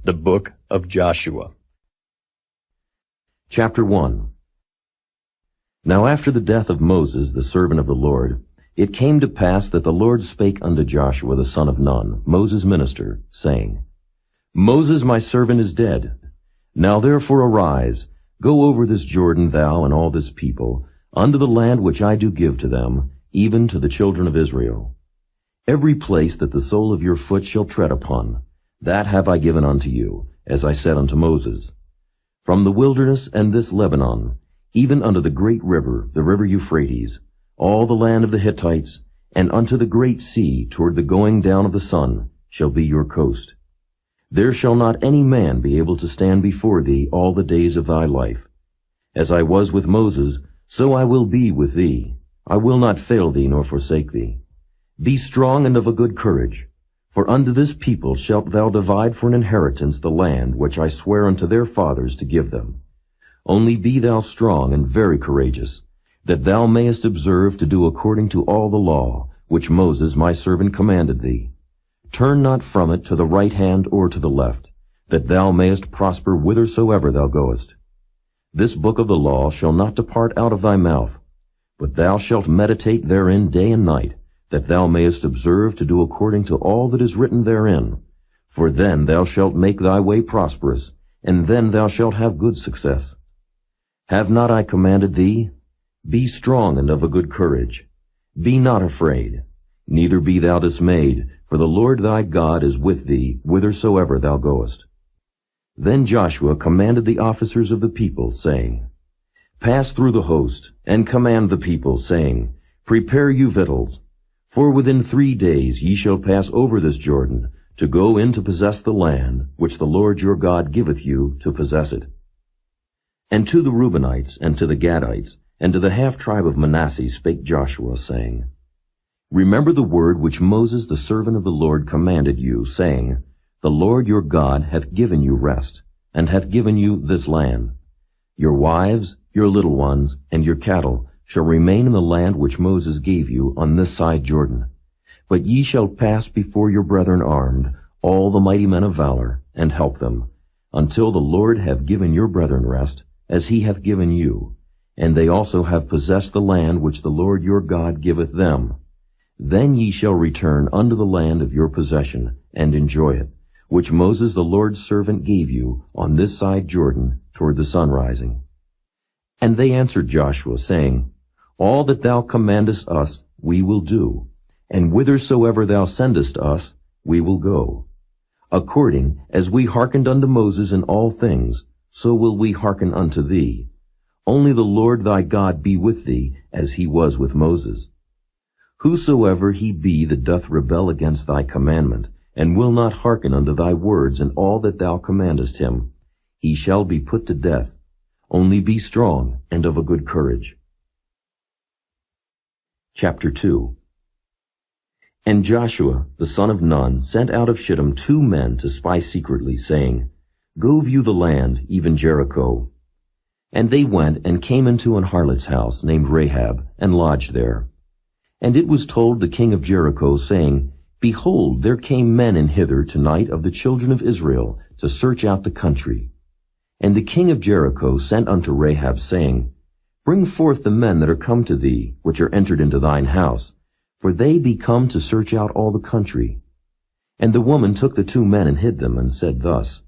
The Book of Joshua. Chapter 1. Now after the death of Moses, the servant of the Lord, it came to pass that the Lord spake unto Joshua the son of Nun, Moses' minister, saying, Moses my servant is dead. Now therefore arise, go over this Jordan, thou and all this people, unto the land which I do give to them, even to the children of Israel. Every place that the sole of your foot shall tread upon, that have I given unto you, as I said unto Moses. From the wilderness and this Lebanon, even unto the great river, the river Euphrates, all the land of the Hittites, and unto the great sea toward the going down of the sun, shall be your coast. There shall not any man be able to stand before thee all the days of thy life. As I was with Moses, so I will be with thee. I will not fail thee nor forsake thee. Be strong and of a good courage. For unto this people shalt thou divide for an inheritance the land which I swear unto their fathers to give them. Only be thou strong and very courageous, that thou mayest observe to do according to all the law which Moses my servant commanded thee. Turn not from it to the right hand or to the left, that thou mayest prosper whithersoever thou goest. This book of the law shall not depart out of thy mouth, but thou shalt meditate therein day and night, that thou mayest observe to do according to all that is written therein. For then thou shalt make thy way prosperous, and then thou shalt have good success. Have not I commanded thee? Be strong and of a good courage. Be not afraid, neither be thou dismayed, for the Lord thy God is with thee whithersoever thou goest. Then Joshua commanded the officers of the people, saying, Pass through the host, and command the people, saying, Prepare you victuals. For within 3 days ye shall pass over this Jordan, to go in to possess the land, which the Lord your God giveth you to possess it. And to the Reubenites, and to the Gadites, and to the half-tribe of Manasseh spake Joshua, saying, Remember the word which Moses the servant of the Lord commanded you, saying, The Lord your God hath given you rest, and hath given you this land. Your wives, your little ones, and your cattle shall remain in the land which Moses gave you on this side Jordan. But ye shall pass before your brethren armed, all the mighty men of valor, and help them, until the Lord have given your brethren rest, as he hath given you, and they also have possessed the land which the Lord your God giveth them. Then ye shall return unto the land of your possession, and enjoy it, which Moses the Lord's servant gave you on this side Jordan toward the sun rising. And they answered Joshua, saying, All that thou commandest us we will do, and whithersoever thou sendest us we will go. According as we hearkened unto Moses in all things, so will we hearken unto thee. Only the Lord thy God be with thee, as he was with Moses. Whosoever he be that doth rebel against thy commandment, and will not hearken unto thy words in all that thou commandest him, he shall be put to death. Only be strong and of a good courage. Chapter 2. And Joshua the son of Nun sent out of Shittim 2 men to spy secretly, saying, Go view the land, even Jericho. And they went and came into an harlot's house named Rahab, and lodged there. And it was told the king of Jericho, saying, Behold, there came men in hither tonight of the children of Israel, to search out the country. And the king of Jericho sent unto Rahab, saying, Bring forth the men that are come to thee, which are entered into thine house, for they be come to search out all the country. And the woman took the 2 men and hid them, and said thus,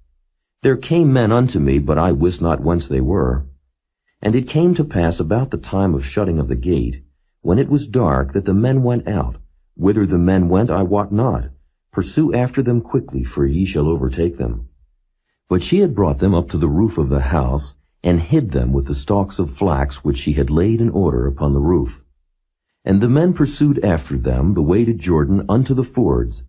There came men unto me, but I wist not whence they were. And it came to pass about the time of shutting of the gate, when it was dark, that the men went out. Whither the men went I wot not. Pursue after them quickly, for ye shall overtake them. But she had brought them up to the roof of the house, and hid them with the stalks of flax which she had laid in order upon the roof. And the men pursued after them the way to Jordan unto the fords.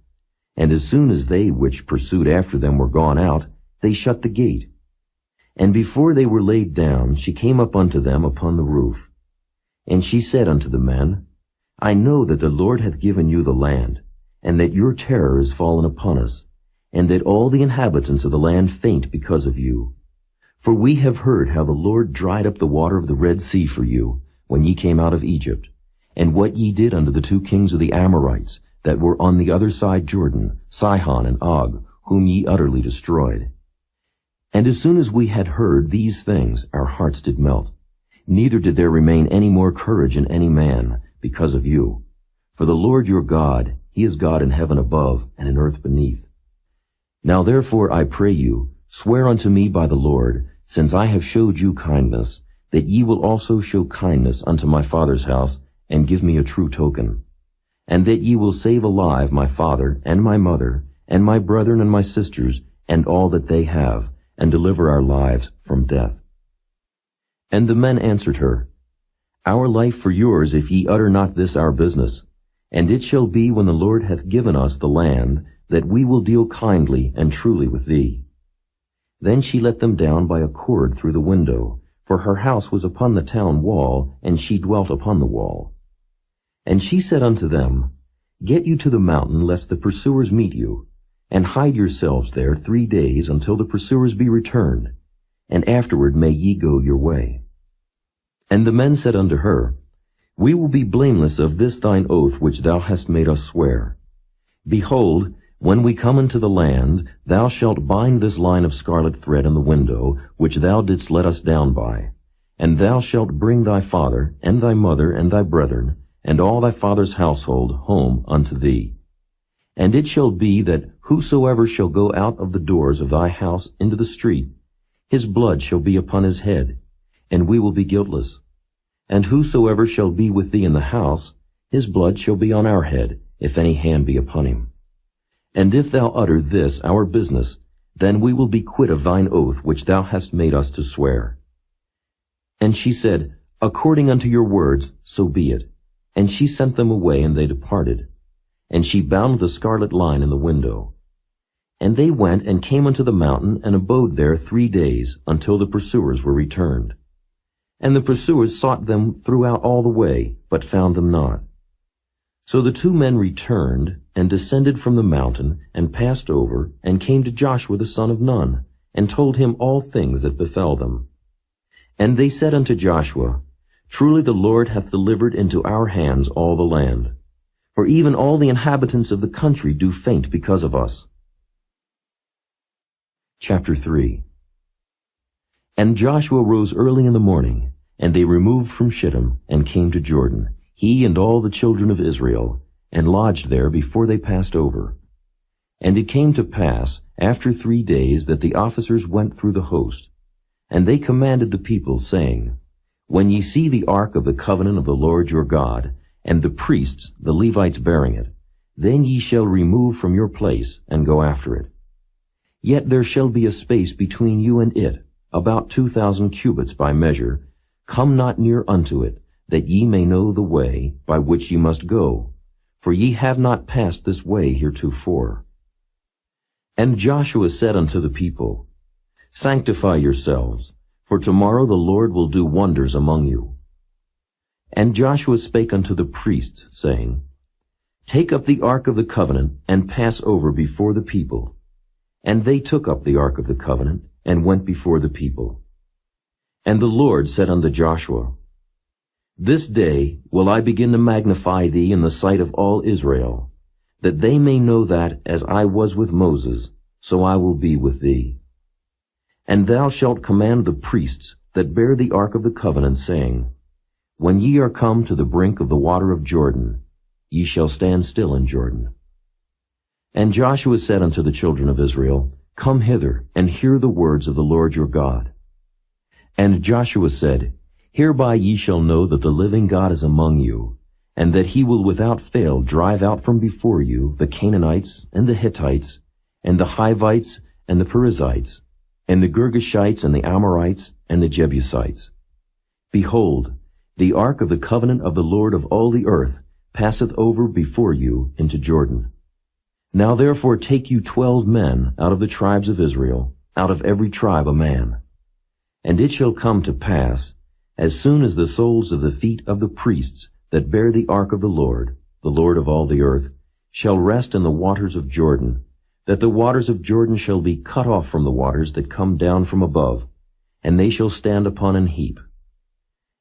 And as soon as they which pursued after them were gone out, they shut the gate. And before they were laid down, she came up unto them upon the roof. And she said unto the men, I know that the Lord hath given you the land, and that your terror is fallen upon us, and that all the inhabitants of the land faint because of you. For we have heard how the Lord dried up the water of the Red Sea for you, when ye came out of Egypt, and what ye did unto the 2 kings of the Amorites, that were on the other side Jordan, Sihon and Og, whom ye utterly destroyed. And as soon as we had heard these things, our hearts did melt. Neither did there remain any more courage in any man because of you. For the Lord your God, he is God in heaven above and in earth beneath. Now therefore I pray you, swear unto me by the Lord, since I have showed you kindness, that ye will also show kindness unto my father's house, and give me a true token. And that ye will save alive my father, and my mother, and my brethren, and my sisters, and all that they have, and deliver our lives from death. And the men answered her, Our life for yours, if ye utter not this our business. And it shall be, when the Lord hath given us the land, that we will deal kindly and truly with thee. Then she let them down by a cord through the window, for her house was upon the town wall, and she dwelt upon the wall. And she said unto them, Get you to the mountain, lest the pursuers meet you, and hide yourselves there 3 days, until the pursuers be returned, and afterward may ye go your way. And the men said unto her, We will be blameless of this thine oath which thou hast made us swear. Behold, when we come into the land, thou shalt bind this line of scarlet thread in the window, which thou didst let us down by. And thou shalt bring thy father, and thy mother, and thy brethren, and all thy father's household home unto thee. And it shall be that whosoever shall go out of the doors of thy house into the street, his blood shall be upon his head, and we will be guiltless. And whosoever shall be with thee in the house, his blood shall be on our head, if any hand be upon him. And if thou utter this our business, then we will be quit of thine oath which thou hast made us to swear. And she said, According unto your words, so be it. And she sent them away, and they departed. And she bound the scarlet line in the window. And they went and came unto the mountain, and abode there 3 days, until the pursuers were returned. And the pursuers sought them throughout all the way, but found them not. So the 2 men returned, and descended from the mountain, and passed over, and came to Joshua the son of Nun, and told him all things that befell them. And they said unto Joshua, Truly the Lord hath delivered into our hands all the land. For even all the inhabitants of the country do faint because of us. Chapter 3. And Joshua rose early in the morning, and they removed from Shittim, and came to Jordan, he and all the children of Israel, and lodged there before they passed over. And it came to pass, after 3 days, that the officers went through the host. And they commanded the people, saying, When ye see the ark of the covenant of the Lord your God, and the priests, the Levites, bearing it, then ye shall remove from your place, and go after it. Yet there shall be a space between you and it, about 2,000 cubits by measure. Come not near unto it, that ye may know the way by which ye must go, for ye have not passed this way heretofore. And Joshua said unto the people, Sanctify yourselves, for tomorrow the Lord will do wonders among you. And Joshua spake unto the priests, saying, Take up the ark of the covenant, and pass over before the people. And they took up the ark of the covenant, and went before the people. And the Lord said unto Joshua, This day will I begin to magnify thee in the sight of all Israel, that they may know that, as I was with Moses, so I will be with thee. And thou shalt command the priests that bear the ark of the covenant, saying, When ye are come to the brink of the water of Jordan, ye shall stand still in Jordan. And Joshua said unto the children of Israel, Come hither, and hear the words of the Lord your God. And Joshua said, Hereby ye shall know that the living God is among you, and that he will without fail drive out from before you the Canaanites, and the Hittites, and the Hivites, and the Perizzites, and the Girgashites, and the Amorites, and the Jebusites. Behold, the ark of the covenant of the Lord of all the earth passeth over before you into Jordan. Now therefore take you 12 men out of the tribes of Israel, out of every tribe a man. And it shall come to pass, as soon as the soles of the feet of the priests that bear the ark of the Lord of all the earth, shall rest in the waters of Jordan, that the waters of Jordan shall be cut off from the waters that come down from above, and they shall stand upon an heap.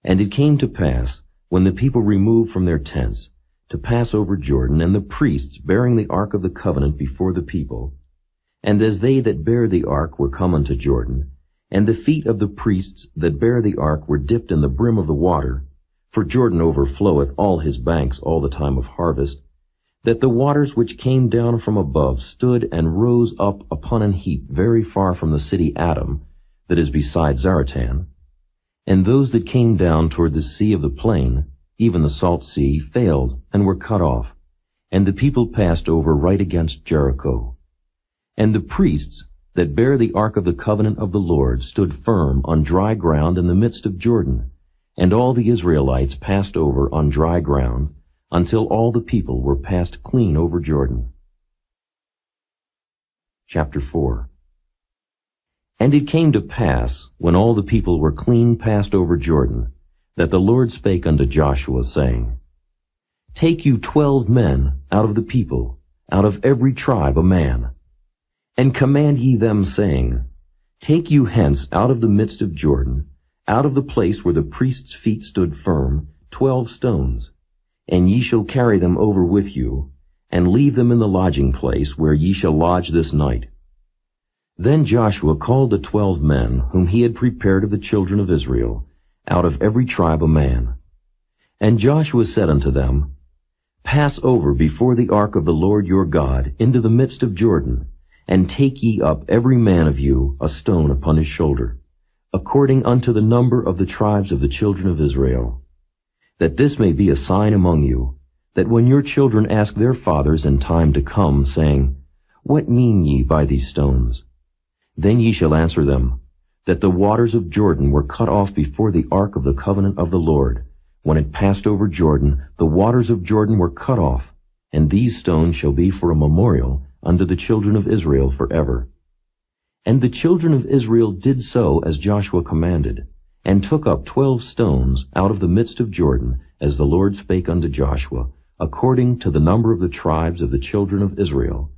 And it came to pass, when the people removed from their tents, to pass over Jordan, and the priests bearing the ark of the covenant before the people, And as they that bear the ark were come unto Jordan, and the feet of the priests that bear the ark were dipped in the brim of the water, for Jordan overfloweth all his banks all the time of harvest, that the waters which came down from above stood and rose up upon an heap very far from the city Adam, that is beside Zaratan. And those that came down toward the sea of the plain, even the salt sea, failed and were cut off, and the people passed over right against Jericho. And the priests that bear the ark of the covenant of the Lord stood firm on dry ground in the midst of Jordan, and all the Israelites passed over on dry ground, until all the people were passed clean over Jordan. Chapter 4. And it came to pass, when all the people were clean passed over Jordan, that the Lord spake unto Joshua, saying, Take you 12 men out of the people, out of every tribe a man, and command ye them, saying, Take you hence out of the midst of Jordan, out of the place where the priest's feet stood firm, 12 stones, and ye shall carry them over with you, and leave them in the lodging place where ye shall lodge this night. Then Joshua called the 12 men whom he had prepared of the children of Israel, out of every tribe a man. And Joshua said unto them, Pass over before the ark of the Lord your God into the midst of Jordan, and take ye up every man of you a stone upon his shoulder, according unto the number of the tribes of the children of Israel, that this may be a sign among you, that when your children ask their fathers in time to come, saying, What mean ye by these stones? Then ye shall answer them, that the waters of Jordan were cut off before the ark of the covenant of the Lord. When it passed over Jordan, the waters of Jordan were cut off, and these stones shall be for a memorial unto the children of Israel forever. And the children of Israel did so as Joshua commanded, and took up 12 stones out of the midst of Jordan, as the Lord spake unto Joshua, according to the number of the tribes of the children of Israel,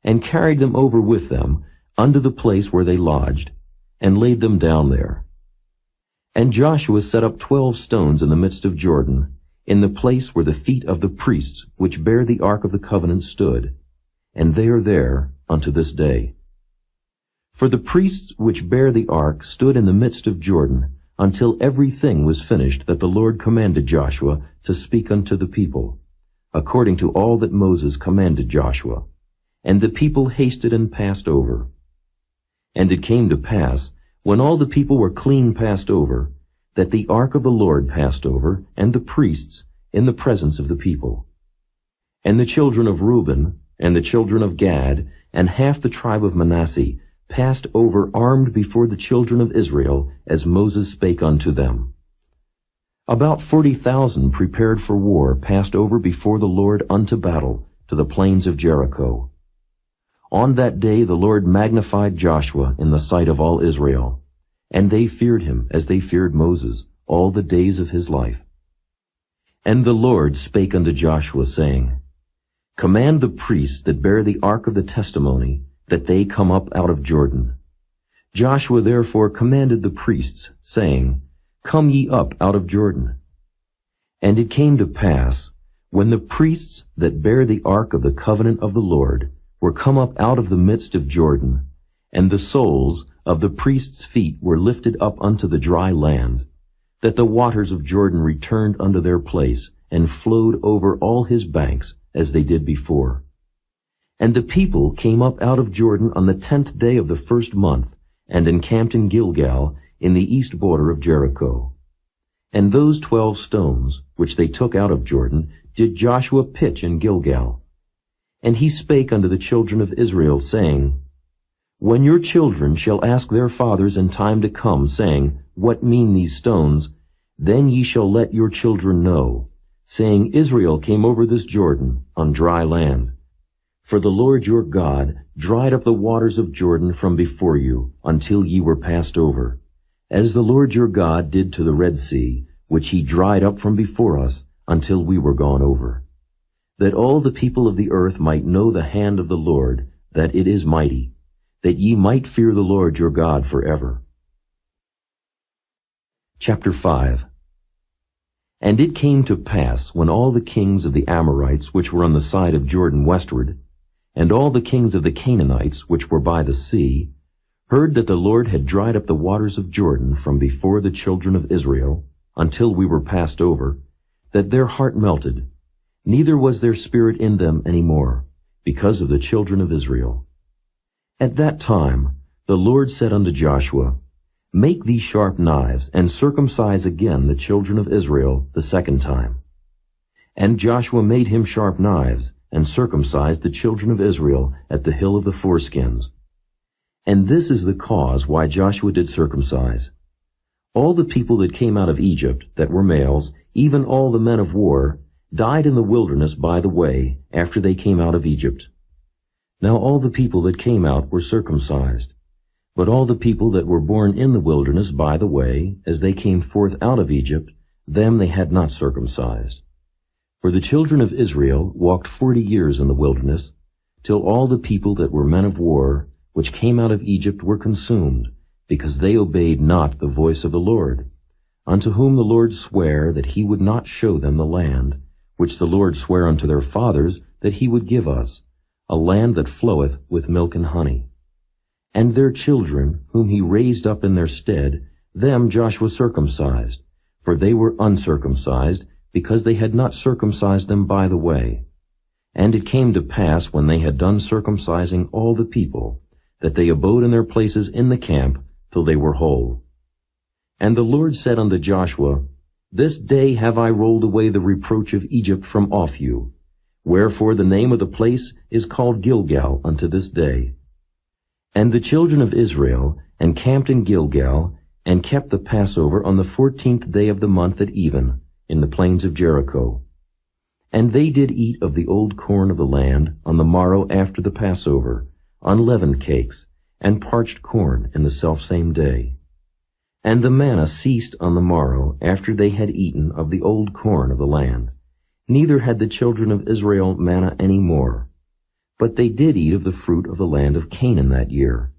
and carried them over with them unto the place where they lodged, and laid them down there. And Joshua set up 12 stones in the midst of Jordan, in the place where the feet of the priests which bear the ark of the covenant stood, and they are there unto this day. For the priests which bear the ark stood in the midst of Jordan, until everything was finished that the Lord commanded Joshua to speak unto the people, according to all that Moses commanded Joshua. And the people hasted and passed over. And it came to pass, when all the people were clean passed over, that the ark of the Lord passed over, and the priests, in the presence of the people. And the children of Reuben, and the children of Gad, and half the tribe of Manasseh, passed over armed before the children of Israel, as Moses spake unto them. About 40,000 prepared for war passed over before the Lord unto battle, to the plains of Jericho. On that day the Lord magnified Joshua in the sight of all Israel, and they feared him as they feared Moses all the days of his life. And the Lord spake unto Joshua, saying, Command the priests that bear the ark of the testimony, that they come up out of Jordan. Joshua therefore commanded the priests, saying, Come ye up out of Jordan. And it came to pass, when the priests that bear the ark of the covenant of the Lord were come up out of the midst of Jordan, and the soles of the priests' feet were lifted up unto the dry land, that the waters of Jordan returned unto their place, and flowed over all his banks, as they did before. And the people came up out of Jordan on the 10th day of the first month, and encamped in Gilgal, in the east border of Jericho. And those 12 stones, which they took out of Jordan, did Joshua pitch in Gilgal. And he spake unto the children of Israel, saying, When your children shall ask their fathers in time to come, saying, What mean these stones? Then ye shall let your children know, saying, Israel came over this Jordan on dry land. For the Lord your God dried up the waters of Jordan from before you, until ye were passed over, as the Lord your God did to the Red Sea, which he dried up from before us, until we were gone over, that all the people of the earth might know the hand of the Lord, that it is mighty, that ye might fear the Lord your God forever. Chapter 5. And it came to pass, when all the kings of the Amorites which were on the side of Jordan westward, And all the kings of the Canaanites, which were by the sea, heard that the Lord had dried up the waters of Jordan from before the children of Israel, until we were passed over, that their heart melted, neither was there spirit in them any more, because of the children of Israel. At that time the Lord said unto Joshua, Make thee sharp knives, and circumcise again the children of Israel the second time. And Joshua made him sharp knives, and circumcised the children of Israel at the hill of the foreskins. And this is the cause why Joshua did circumcise. All the people that came out of Egypt, that were males, even all the men of war, died in the wilderness by the way, after they came out of Egypt. Now all the people that came out were circumcised. But all the people that were born in the wilderness by the way, as they came forth out of Egypt, them they had not circumcised. For the children of Israel walked 40 years in the wilderness, till all the people that were men of war, which came out of Egypt, were consumed, because they obeyed not the voice of the Lord, unto whom the Lord sware that he would not show them the land, which the Lord sware unto their fathers that he would give us, a land that floweth with milk and honey. And their children, whom he raised up in their stead, them Joshua circumcised, for they were uncircumcised, because they had not circumcised them by the way. And it came to pass, when they had done circumcising all the people, that they abode in their places in the camp till they were whole. And the Lord said unto Joshua, This day have I rolled away the reproach of Egypt from off you. Wherefore the name of the place is called Gilgal unto this day. And the children of Israel encamped in Gilgal, and kept the Passover on the 14th day of the month at even, in the plains of Jericho. And they did eat of the old corn of the land on the morrow after the Passover, unleavened cakes, and parched corn in the selfsame day. And the manna ceased on the morrow after they had eaten of the old corn of the land. Neither had the children of Israel manna any more. But they did eat of the fruit of the land of Canaan that year.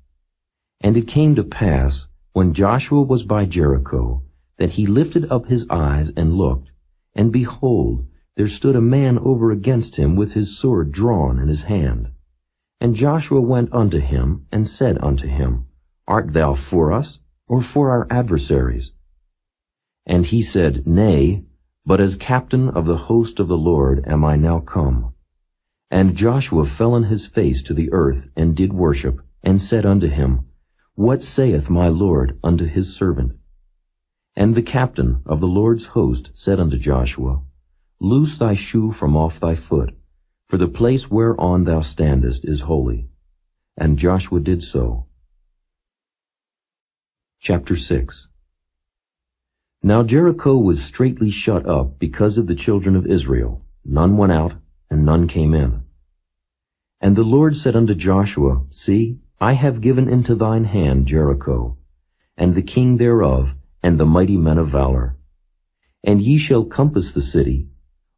And it came to pass, when Joshua was by Jericho, that he lifted up his eyes and looked, and behold, there stood a man over against him with his sword drawn in his hand. And Joshua went unto him, and said unto him, Art thou for us, or for our adversaries? And he said, Nay, but as captain of the host of the Lord am I now come. And Joshua fell on his face to the earth, and did worship, and said unto him, What saith my Lord unto his servant? And the captain of the Lord's host said unto Joshua, Loose thy shoe from off thy foot, for the place whereon thou standest is holy. And Joshua did so. Chapter 6. Now Jericho was straitly shut up because of the children of Israel. None went out, and none came in. And the Lord said unto Joshua, See, I have given into thine hand Jericho, and the king thereof, and the mighty men of valor. And ye shall compass the city,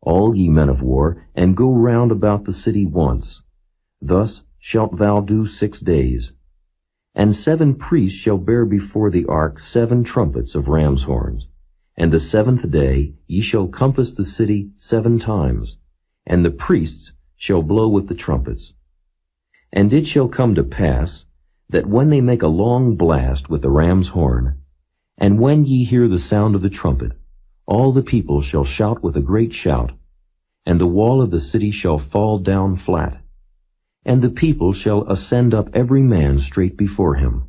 all ye men of war, and go round about the city once. Thus shalt thou do 6 days. And 7 priests shall bear before the ark 7 trumpets of ram's horns. And the 7th day ye shall compass the city 7 times, and the priests shall blow with the trumpets. And it shall come to pass, that when they make a long blast with the ram's horn, and when ye hear the sound of the trumpet, all the people shall shout with a great shout, and the wall of the city shall fall down flat, and the people shall ascend up every man straight before him.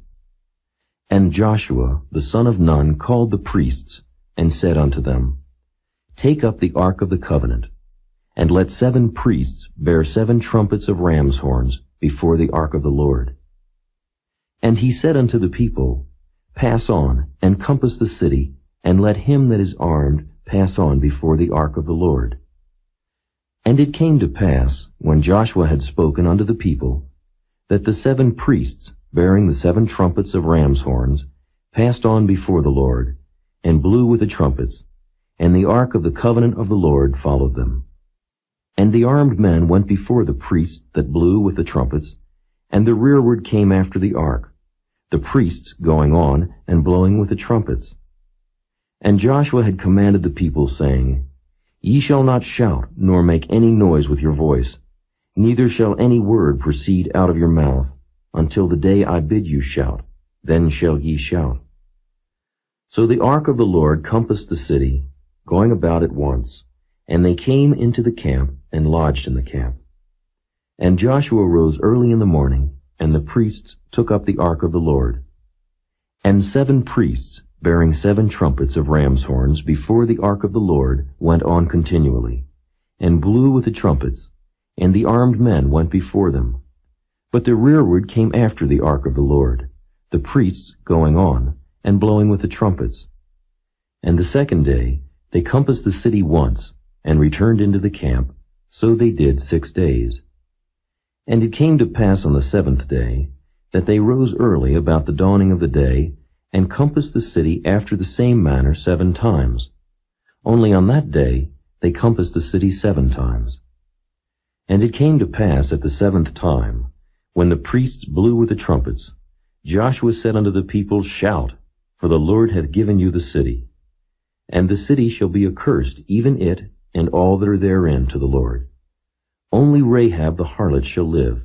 And Joshua the son of Nun called the priests, and said unto them, Take up the ark of the covenant, and let 7 priests bear 7 trumpets of ram's horns before the ark of the Lord. And he said unto the people, Pass on, and compass the city, and let him that is armed pass on before the ark of the Lord. And it came to pass, when Joshua had spoken unto the people, that the 7 priests, bearing the 7 trumpets of ram's horns, passed on before the Lord, and blew with the trumpets, and the ark of the covenant of the Lord followed them. And the armed men went before the priests that blew with the trumpets, and the rearward came after the ark, the priests going on and blowing with the trumpets. And Joshua had commanded the people, saying, Ye shall not shout, nor make any noise with your voice, Neither shall any word proceed out of your mouth, until the day I bid you shout, then shall ye shout. So the ark of the Lord compassed the city, going about it once, and they came into the camp and lodged in the camp. And Joshua rose early in the morning, and the priests took up the ark of the Lord. And 7 priests, bearing 7 trumpets of ram's horns before the ark of the Lord, went on continually, and blew with the trumpets, and the armed men went before them. But the rearward came after the ark of the Lord, the priests going on, and blowing with the trumpets. And the second day they compassed the city once, and returned into the camp. So they did 6 days. And it came to pass on the 7th day, that they rose early about the dawning of the day, and compassed the city after the same manner 7 times. Only on that day they compassed the city 7 times. And it came to pass at the 7th time, when the priests blew with the trumpets, Joshua said unto the people, Shout, for the Lord hath given you the city. And the city shall be accursed, even it, and all that are therein, to the Lord. Only Rahab the harlot shall live,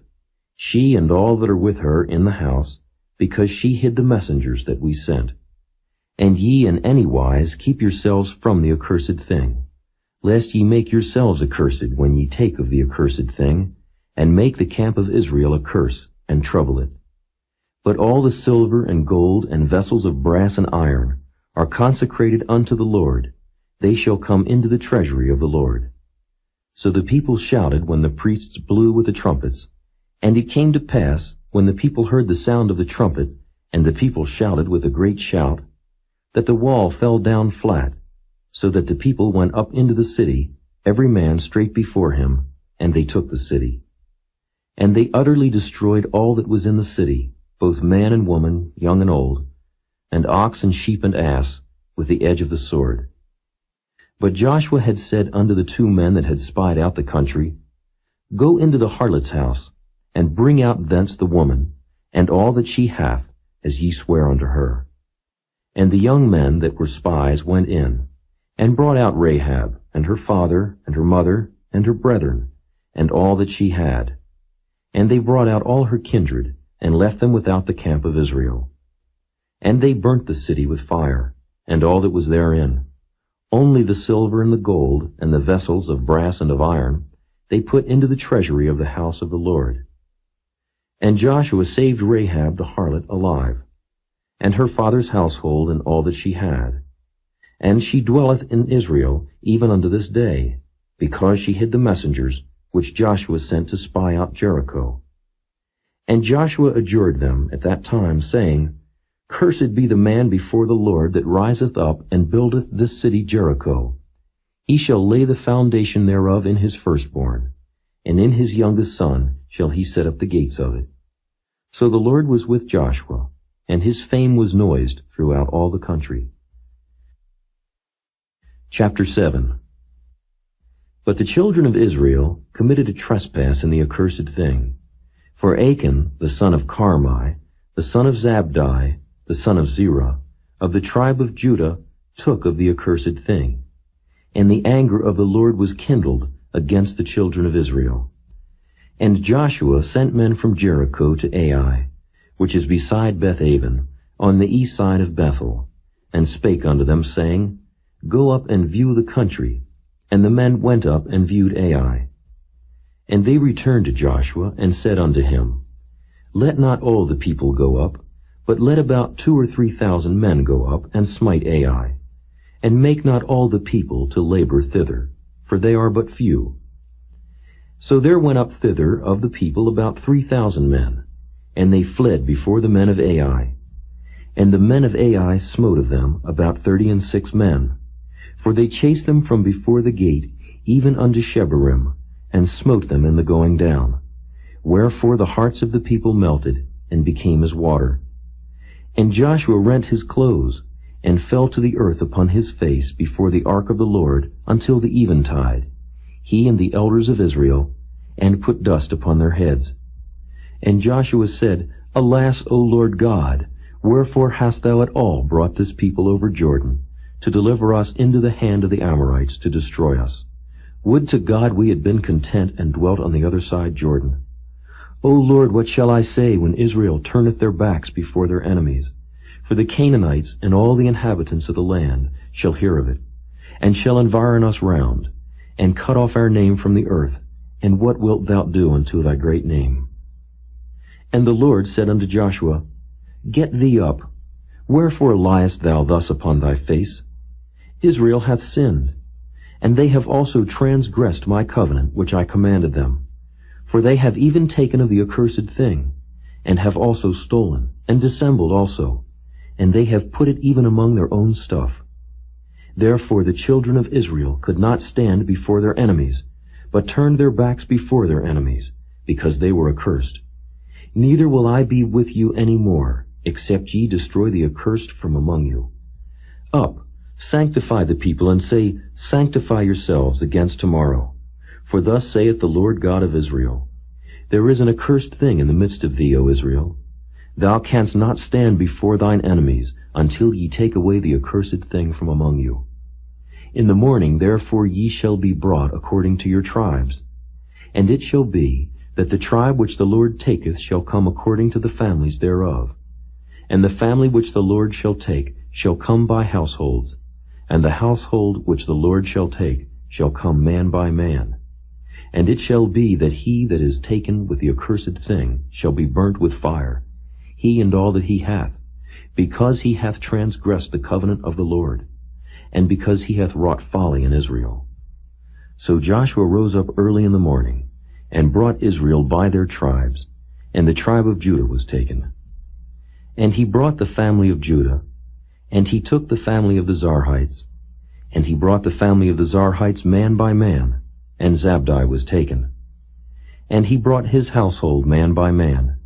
she and all that are with her in the house, because she hid the messengers that we sent. And ye in any wise keep yourselves from the accursed thing, lest ye make yourselves accursed when ye take of the accursed thing, and make the camp of Israel a curse, and trouble it. But all the silver and gold and vessels of brass and iron are consecrated unto the Lord. They shall come into the treasury of the Lord. So the people shouted when the priests blew with the trumpets. And it came to pass, when the people heard the sound of the trumpet, and the people shouted with a great shout, that the wall fell down flat, so that the people went up into the city, every man straight before him, and they took the city. And they utterly destroyed all that was in the city, both man and woman, young and old, and ox and sheep and ass, with the edge of the sword. But Joshua had said unto the 2 men that had spied out the country, Go into the harlot's house, and bring out thence the woman, and all that she hath, as ye swear unto her. And the young men that were spies went in, and brought out Rahab, and her father, and her mother, and her brethren, and all that she had. And they brought out all her kindred, and left them without the camp of Israel. And they burnt the city with fire, and all that was therein. Only the silver and the gold, and the vessels of brass and of iron, they put into the treasury of the house of the Lord. And Joshua saved Rahab the harlot alive, and her father's household, and all that she had. And she dwelleth in Israel even unto this day, because she hid the messengers which Joshua sent to spy out Jericho. And Joshua adjured them at that time, saying, Cursed be the man before the Lord that riseth up and buildeth this city Jericho. He shall lay the foundation thereof in his firstborn, and in his youngest son shall he set up the gates of it. So the Lord was with Joshua, and his fame was noised throughout all the country. Chapter 7. But the children of Israel committed a trespass in the accursed thing. For Achan, the son of Carmi, the son of Zabdi, the son of Zerah, of the tribe of Judah, took of the accursed thing. And the anger of the Lord was kindled against the children of Israel. And Joshua sent men from Jericho to Ai, which is beside Bethaven, on the east side of Bethel, and spake unto them, saying, Go up and view the country. And the men went up and viewed Ai. And they returned to Joshua, and said unto him, Let not all the people go up, but let about 2,000 or 3,000 men go up, and smite Ai. And make not all the people to labor thither, for they are but few. So there went up thither of the people about 3,000 men, and they fled before the men of Ai. And the men of Ai smote of them about 36 men, for they chased them from before the gate, even unto Shebarim, and smote them in the going down. Wherefore the hearts of the people melted, and became as water. And Joshua rent his clothes, and fell to the earth upon his face before the ark of the Lord until the eventide, he and the elders of Israel, and put dust upon their heads. And Joshua said, Alas, O Lord God, wherefore hast thou at all brought this people over Jordan, to deliver us into the hand of the Amorites to destroy us? Would to God we had been content and dwelt on the other side Jordan. O Lord, what shall I say when Israel turneth their backs before their enemies? For the Canaanites and all the inhabitants of the land shall hear of it, and shall environ us round, and cut off our name from the earth. And what wilt thou do unto thy great name? And the Lord said unto Joshua, Get thee up. Wherefore liest thou thus upon thy face? Israel hath sinned, and they have also transgressed my covenant which I commanded them. For they have even taken of the accursed thing, and have also stolen, and dissembled also, and they have put it even among their own stuff. Therefore the children of Israel could not stand before their enemies, but turned their backs before their enemies, because they were accursed. Neither will I be with you any more, except ye destroy the accursed from among you. Up, sanctify the people, and say, Sanctify yourselves against tomorrow. For thus saith the Lord God of Israel, There is an accursed thing in the midst of thee, O Israel. Thou canst not stand before thine enemies, until ye take away the accursed thing from among you. In the morning therefore ye shall be brought according to your tribes. And it shall be, that the tribe which the Lord taketh shall come according to the families thereof. And the family which the Lord shall take shall come by households, and the household which the Lord shall take shall come man by man. And it shall be that he that is taken with the accursed thing shall be burnt with fire, he and all that he hath, because he hath transgressed the covenant of the Lord, and because he hath wrought folly in Israel. So Joshua rose up early in the morning, and brought Israel by their tribes, and the tribe of Judah was taken. And he brought the family of Judah, and he took the family of the Zarhites, and he brought the family of the Zarhites man by man, and Zabdi was taken. And he brought his household man by man,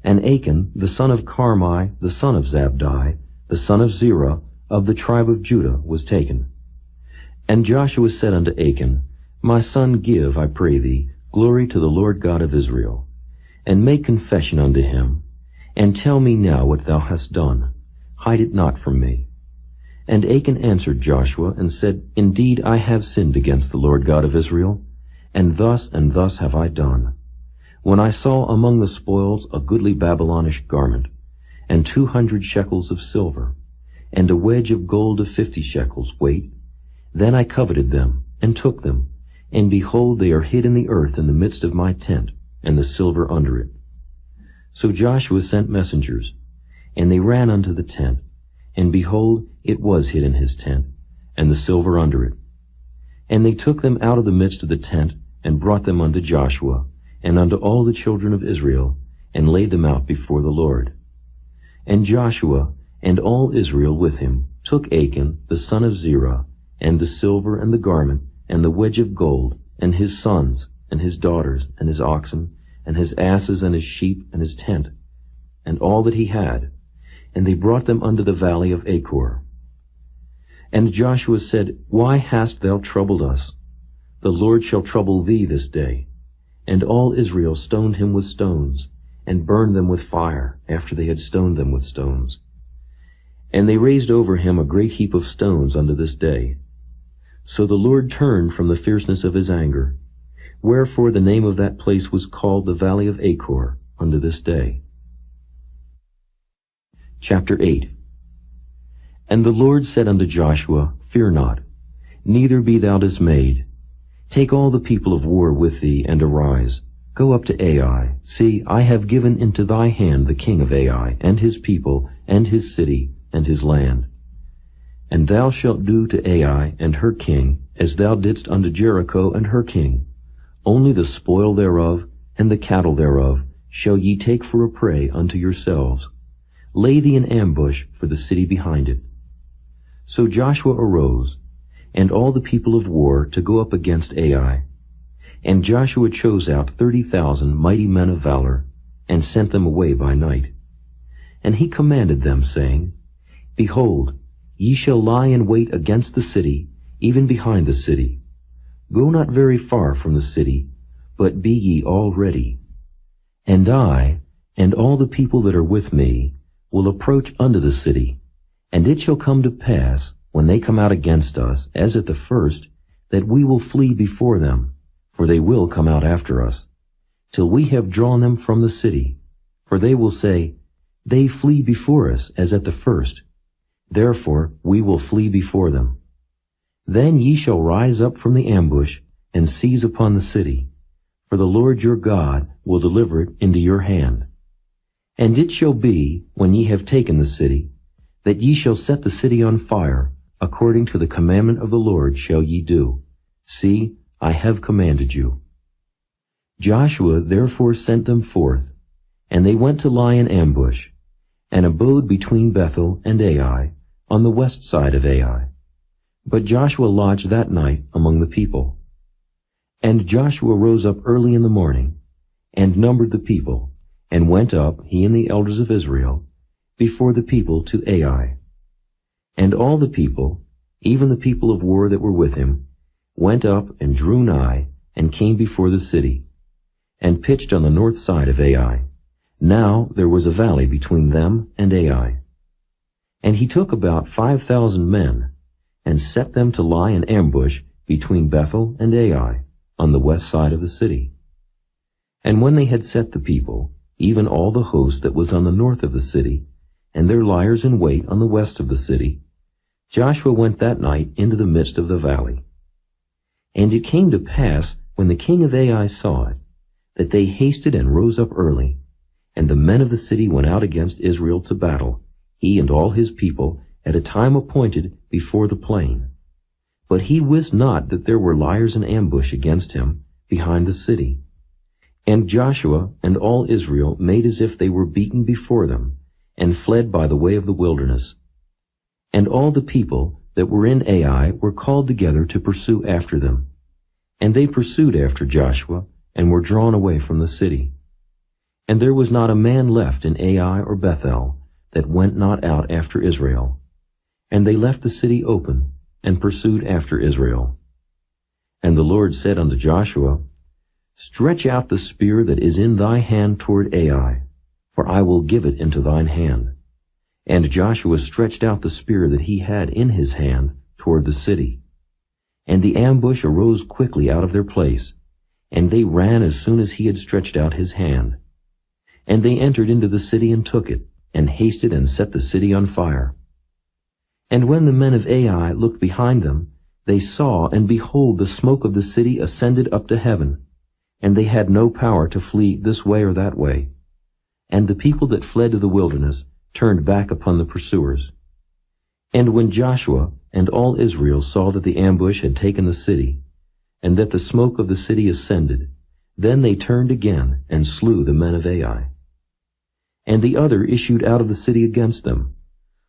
and Achan, the son of Carmi, the son of Zabdi, the son of Zerah, of the tribe of Judah, was taken. And Joshua said unto Achan, My son, give, I pray thee, glory to the Lord God of Israel, and make confession unto him, and tell me now what thou hast done. Hide it not from me. And Achan answered Joshua, and said, Indeed, I have sinned against the Lord God of Israel, and thus have I done. When I saw among the spoils a goodly Babylonish garment, and 200 shekels of silver, and a wedge of gold of 50 shekels weight, then I coveted them, and took them, and behold, they are hid in the earth in the midst of my tent, and the silver under it. So Joshua sent messengers, and they ran unto the tent, and behold, it was hid in his tent, and the silver under it. And they took them out of the midst of the tent, and brought them unto Joshua, and unto all the children of Israel, and laid them out before the Lord. And Joshua, and all Israel with him, took Achan, the son of Zerah, and the silver, and the garment, and the wedge of gold, and his sons, and his daughters, and his oxen, and his asses, and his sheep, and his tent, and all that he had, and they brought them unto the valley of Achor. And Joshua said, Why hast thou troubled us? The Lord shall trouble thee this day. And all Israel stoned him with stones, and burned them with fire, after they had stoned them with stones. And they raised over him a great heap of stones unto this day. So the Lord turned from the fierceness of his anger, wherefore the name of that place was called the Valley of Achor unto this day. Chapter 8. And the Lord said unto Joshua, Fear not, neither be thou dismayed. Take all the people of war with thee, and arise. Go up to Ai. See, I have given into thy hand the king of Ai, and his people, and his city, and his land. And thou shalt do to Ai and her king, as thou didst unto Jericho and her king. Only the spoil thereof, and the cattle thereof, shall ye take for a prey unto yourselves. Lay thee in ambush for the city behind it. So Joshua arose, and all the people of war, to go up against Ai. And Joshua chose out 30,000 mighty men of valor, and sent them away by night. And he commanded them, saying, Behold, ye shall lie in wait against the city, even behind the city. Go not very far from the city, but be ye all ready. And I, and all the people that are with me, will approach unto the city. And it shall come to pass, when they come out against us, as at the first, that we will flee before them, for they will come out after us, till we have drawn them from the city. For they will say, They flee before us as at the first. Therefore we will flee before them. Then ye shall rise up from the ambush, and seize upon the city, for the Lord your God will deliver it into your hand. And it shall be, when ye have taken the city, that ye shall set the city on fire, according to the commandment of the Lord shall ye do. See, I have commanded you. Joshua therefore sent them forth, and they went to lie in ambush, and abode between Bethel and Ai, on the west side of Ai. But Joshua lodged that night among the people. And Joshua rose up early in the morning, and numbered the people, and went up, he and the elders of Israel, before the people to Ai. And all the people, even the people of war that were with him, went up and drew nigh, and came before the city, and pitched on the north side of Ai. Now there was a valley between them and Ai. And he took about 5,000 men, and set them to lie in ambush between Bethel and Ai, on the west side of the city. And when they had set the people, even all the host that was on the north of the city, and their liers in wait on the west of the city, Joshua went that night into the midst of the valley. And it came to pass, when the king of Ai saw it, that they hasted and rose up early, and the men of the city went out against Israel to battle, he and all his people, at a time appointed before the plain. But he wist not that there were liers in ambush against him behind the city. And Joshua and all Israel made as if they were beaten before them, and fled by the way of the wilderness. And all the people that were in Ai were called together to pursue after them. And they pursued after Joshua, and were drawn away from the city. And there was not a man left in Ai or Bethel that went not out after Israel. And they left the city open, and pursued after Israel. And the Lord said unto Joshua, Stretch out the spear that is in thy hand toward Ai, for I will give it into thine hand. And Joshua stretched out the spear that he had in his hand toward the city. And the ambush arose quickly out of their place, and they ran as soon as he had stretched out his hand. And they entered into the city and took it, and hasted and set the city on fire. And when the men of Ai looked behind them, they saw, and behold, the smoke of the city ascended up to heaven, and they had no power to flee this way or that way. And the people that fled to the wilderness turned back upon the pursuers. And when Joshua and all Israel saw that the ambush had taken the city, and that the smoke of the city ascended, then they turned again and slew the men of Ai. And the other issued out of the city against them.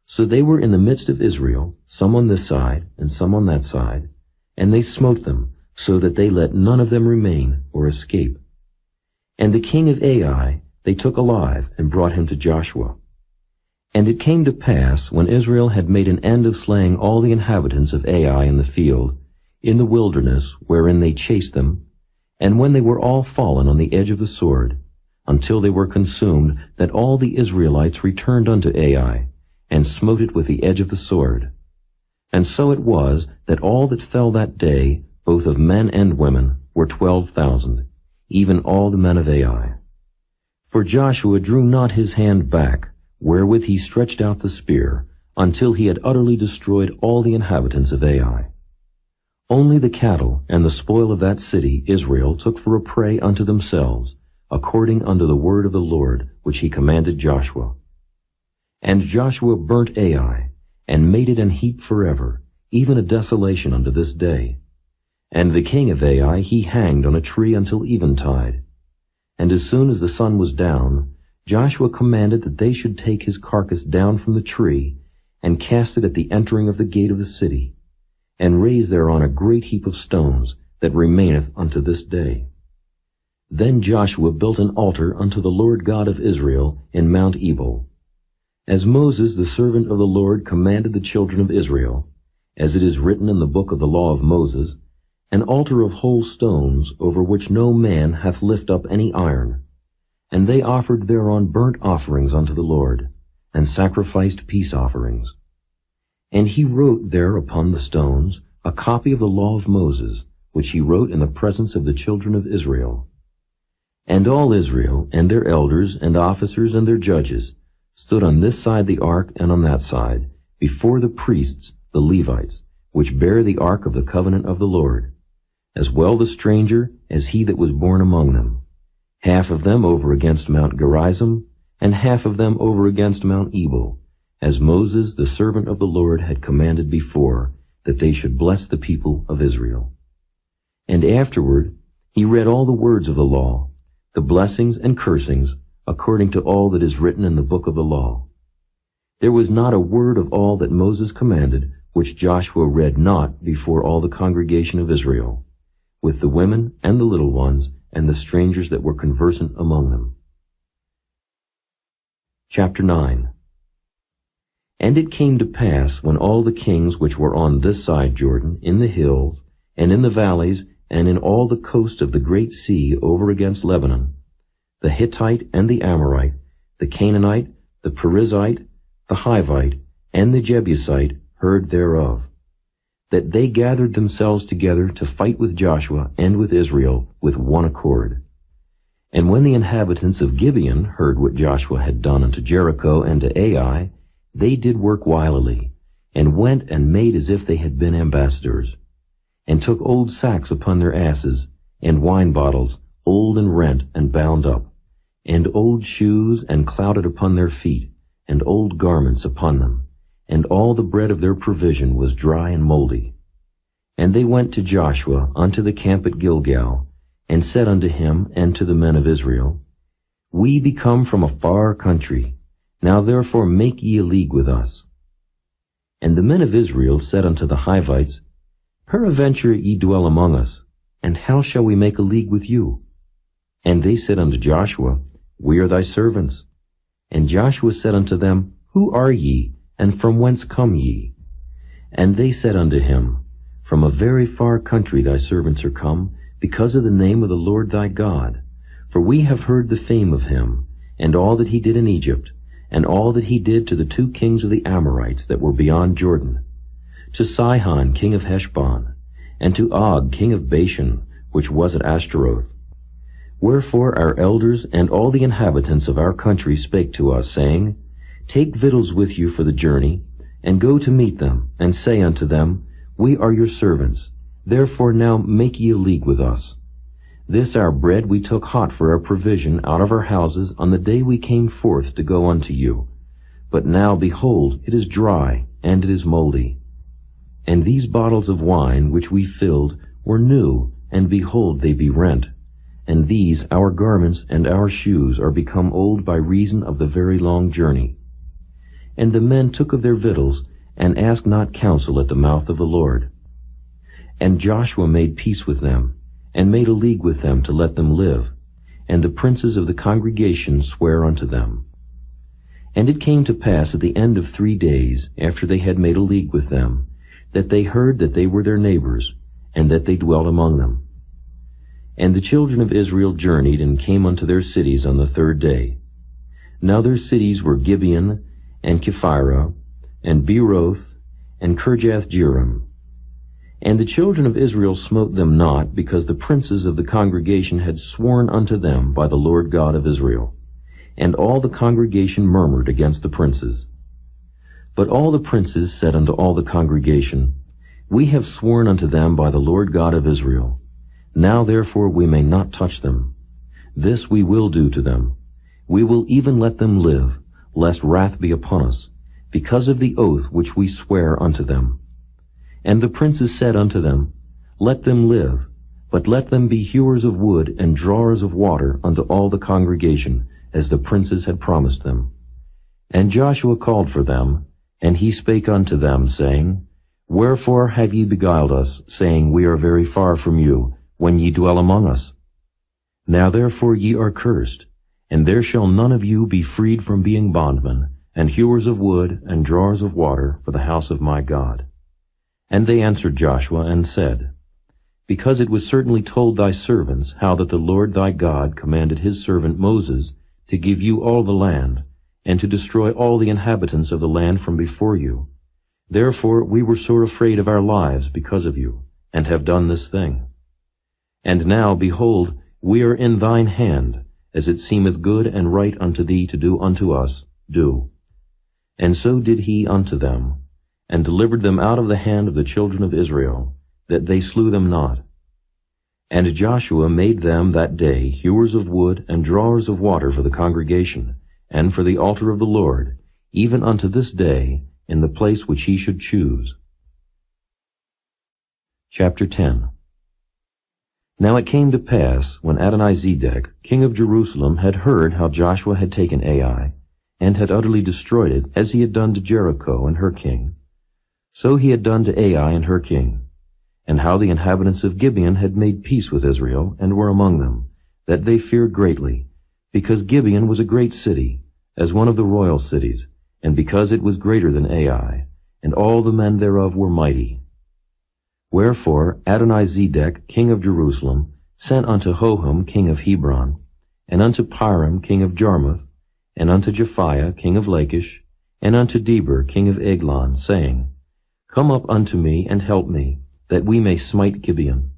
So they were in the midst of Israel, some on this side and some on that side, and they smote them, so that they let none of them remain or escape. And the king of Ai they took alive and brought him to Joshua. And it came to pass, when Israel had made an end of slaying all the inhabitants of Ai in the field, in the wilderness wherein they chased them, and when they were all fallen on the edge of the sword, until they were consumed, that all the Israelites returned unto Ai, and smote it with the edge of the sword. And so it was, that all that fell that day, both of men and women, were 12,000, even all the men of Ai. For Joshua drew not his hand back, wherewith he stretched out the spear, until he had utterly destroyed all the inhabitants of Ai. Only the cattle and the spoil of that city Israel took for a prey unto themselves, according unto the word of the Lord, which he commanded Joshua. And Joshua burnt Ai, and made it an heap forever, even a desolation unto this day. And the king of Ai he hanged on a tree until eventide. And as soon as the sun was down, Joshua commanded that they should take his carcass down from the tree, and cast it at the entering of the gate of the city, and raise thereon a great heap of stones, that remaineth unto this day. Then Joshua built an altar unto the Lord God of Israel in Mount Ebal, as Moses the servant of the Lord commanded the children of Israel, as it is written in the book of the law of Moses, an altar of whole stones, over which no man hath lift up any iron. And they offered thereon burnt offerings unto the Lord, and sacrificed peace offerings. And he wrote there upon the stones a copy of the law of Moses, which he wrote in the presence of the children of Israel. And all Israel, and their elders, and officers, and their judges, stood on this side the ark and on that side, before the priests, the Levites, which bear the ark of the covenant of the Lord, as well the stranger as he that was born among them, half of them over against Mount Gerizim, and half of them over against Mount Ebal, as Moses the servant of the Lord had commanded before, that they should bless the people of Israel. And afterward he read all the words of the law, the blessings and cursings, according to all that is written in the book of the law. There was not a word of all that Moses commanded, which Joshua read not before all the congregation of Israel, with the women and the little ones, and the strangers that were conversant among them. Chapter 9. And it came to pass, when all the kings which were on this side Jordan, in the hills, and in the valleys, and in all the coast of the great sea over against Lebanon, the Hittite and the Amorite, the Canaanite, the Perizzite, the Hivite, and the Jebusite heard thereof, that they gathered themselves together to fight with Joshua and with Israel with one accord. And when the inhabitants of Gibeon heard what Joshua had done unto Jericho and to Ai, they did work wilily, and went and made as if they had been ambassadors, and took old sacks upon their asses, and wine bottles, old and rent and bound up, and old shoes and clouded upon their feet, and old garments upon them, and all the bread of their provision was dry and moldy. And they went to Joshua unto the camp at Gilgal, and said unto him and to the men of Israel, We be come from a far country, now therefore make ye a league with us. And the men of Israel said unto the Hivites, Peradventure ye dwell among us, and how shall we make a league with you? And they said unto Joshua, We are thy servants. And Joshua said unto them, Who are ye, and from whence come ye? And they said unto him, From a very far country thy servants are come, because of the name of the Lord thy God. For we have heard the fame of him, and all that he did in Egypt, and all that he did to the 2 kings of the Amorites that were beyond Jordan, to Sihon king of Heshbon, and to Og king of Bashan, which was at Ashtaroth. Wherefore our elders and all the inhabitants of our country spake to us, saying, Take victuals with you for the journey, and go to meet them, and say unto them, We are your servants, therefore now make ye a league with us. This our bread we took hot for our provision out of our houses on the day we came forth to go unto you. But now, behold, it is dry, and it is moldy. And these bottles of wine which we filled were new, and behold, they be rent. And these, our garments and our shoes, are become old by reason of the very long journey. And the men took of their victuals, and asked not counsel at the mouth of the Lord. And Joshua made peace with them, and made a league with them to let them live, and the princes of the congregation sware unto them. And it came to pass at the end of 3 days, after they had made a league with them, that they heard that they were their neighbors, and that they dwelt among them. And the children of Israel journeyed and came unto their cities on the 3rd day. Now their cities were Gibeon, and Kephirah, and Beeroth, and Kirjath-jearim. And the children of Israel smote them not, because the princes of the congregation had sworn unto them by the Lord God of Israel. And all the congregation murmured against the princes. But all the princes said unto all the congregation, We have sworn unto them by the Lord God of Israel. Now therefore we may not touch them. This we will do to them. We will even let them live, lest wrath be upon us, because of the oath which we swear unto them. And the princes said unto them, Let them live, but let them be hewers of wood and drawers of water unto all the congregation, as the princes had promised them. And Joshua called for them, and he spake unto them, saying, Wherefore have ye beguiled us, saying, We are very far from you, when ye dwell among us? Now therefore ye are cursed, and there shall none of you be freed from being bondmen, and hewers of wood and drawers of water for the house of my God. And they answered Joshua and said, Because it was certainly told thy servants how that the Lord thy God commanded his servant Moses to give you all the land, and to destroy all the inhabitants of the land from before you, Therefore we were sore afraid of our lives because of you, and have done this thing. And now, behold, we are in thine hand, as it seemeth good and right unto thee to do unto us, do. And so did he unto them, and delivered them out of the hand of the children of Israel, that they slew them not. And Joshua made them that day hewers of wood and drawers of water for the congregation, and for the altar of the Lord, even unto this day, in the place which he should choose. Chapter 10. Now it came to pass, when Adonizedek, king of Jerusalem, had heard how Joshua had taken Ai, and had utterly destroyed it, as he had done to Jericho and her king, so he had done to Ai and her king, and how the inhabitants of Gibeon had made peace with Israel, and were among them, that they feared greatly, because Gibeon was a great city, as one of the royal cities, and because it was greater than Ai, and all the men thereof were mighty. Wherefore Adonizedek, king of Jerusalem, sent unto Hoham, king of Hebron, and unto Piram, king of Jarmuth, and unto Japhiah, king of Lachish, and unto Deber, king of Eglon, saying, Come up unto me, and help me, that we may smite Gibeon.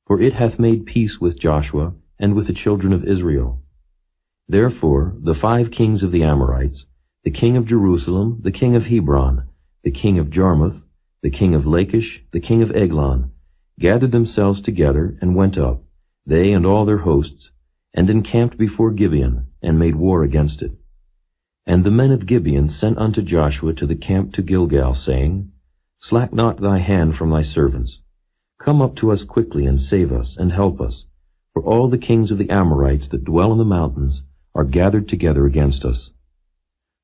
For it hath made peace with Joshua, and with the children of Israel. Therefore the 5 kings of the Amorites, the king of Jerusalem, the king of Hebron, the king of Jarmuth, the king of Lachish, the king of Eglon, gathered themselves together, and went up, they and all their hosts, and encamped before Gibeon, and made war against it. And the men of Gibeon sent unto Joshua to the camp to Gilgal, saying, Slack not thy hand from thy servants. Come up to us quickly, and save us, and help us, for all the kings of the Amorites that dwell in the mountains are gathered together against us.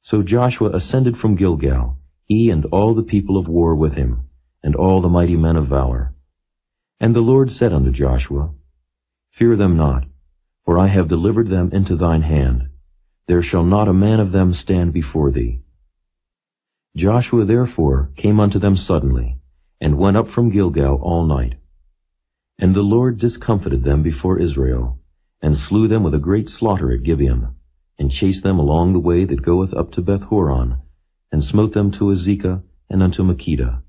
So Joshua ascended from Gilgal, he and all the people of war with him, and all the mighty men of valor. And the Lord said unto Joshua, Fear them not, for I have delivered them into thine hand. There shall not a man of them stand before thee. Joshua therefore came unto them suddenly, and went up from Gilgal all night. And the Lord discomfited them before Israel, and slew them with a great slaughter at Gibeon, and chased them along the way that goeth up to Beth-horon, and smote them to Azekah and unto Makkedah.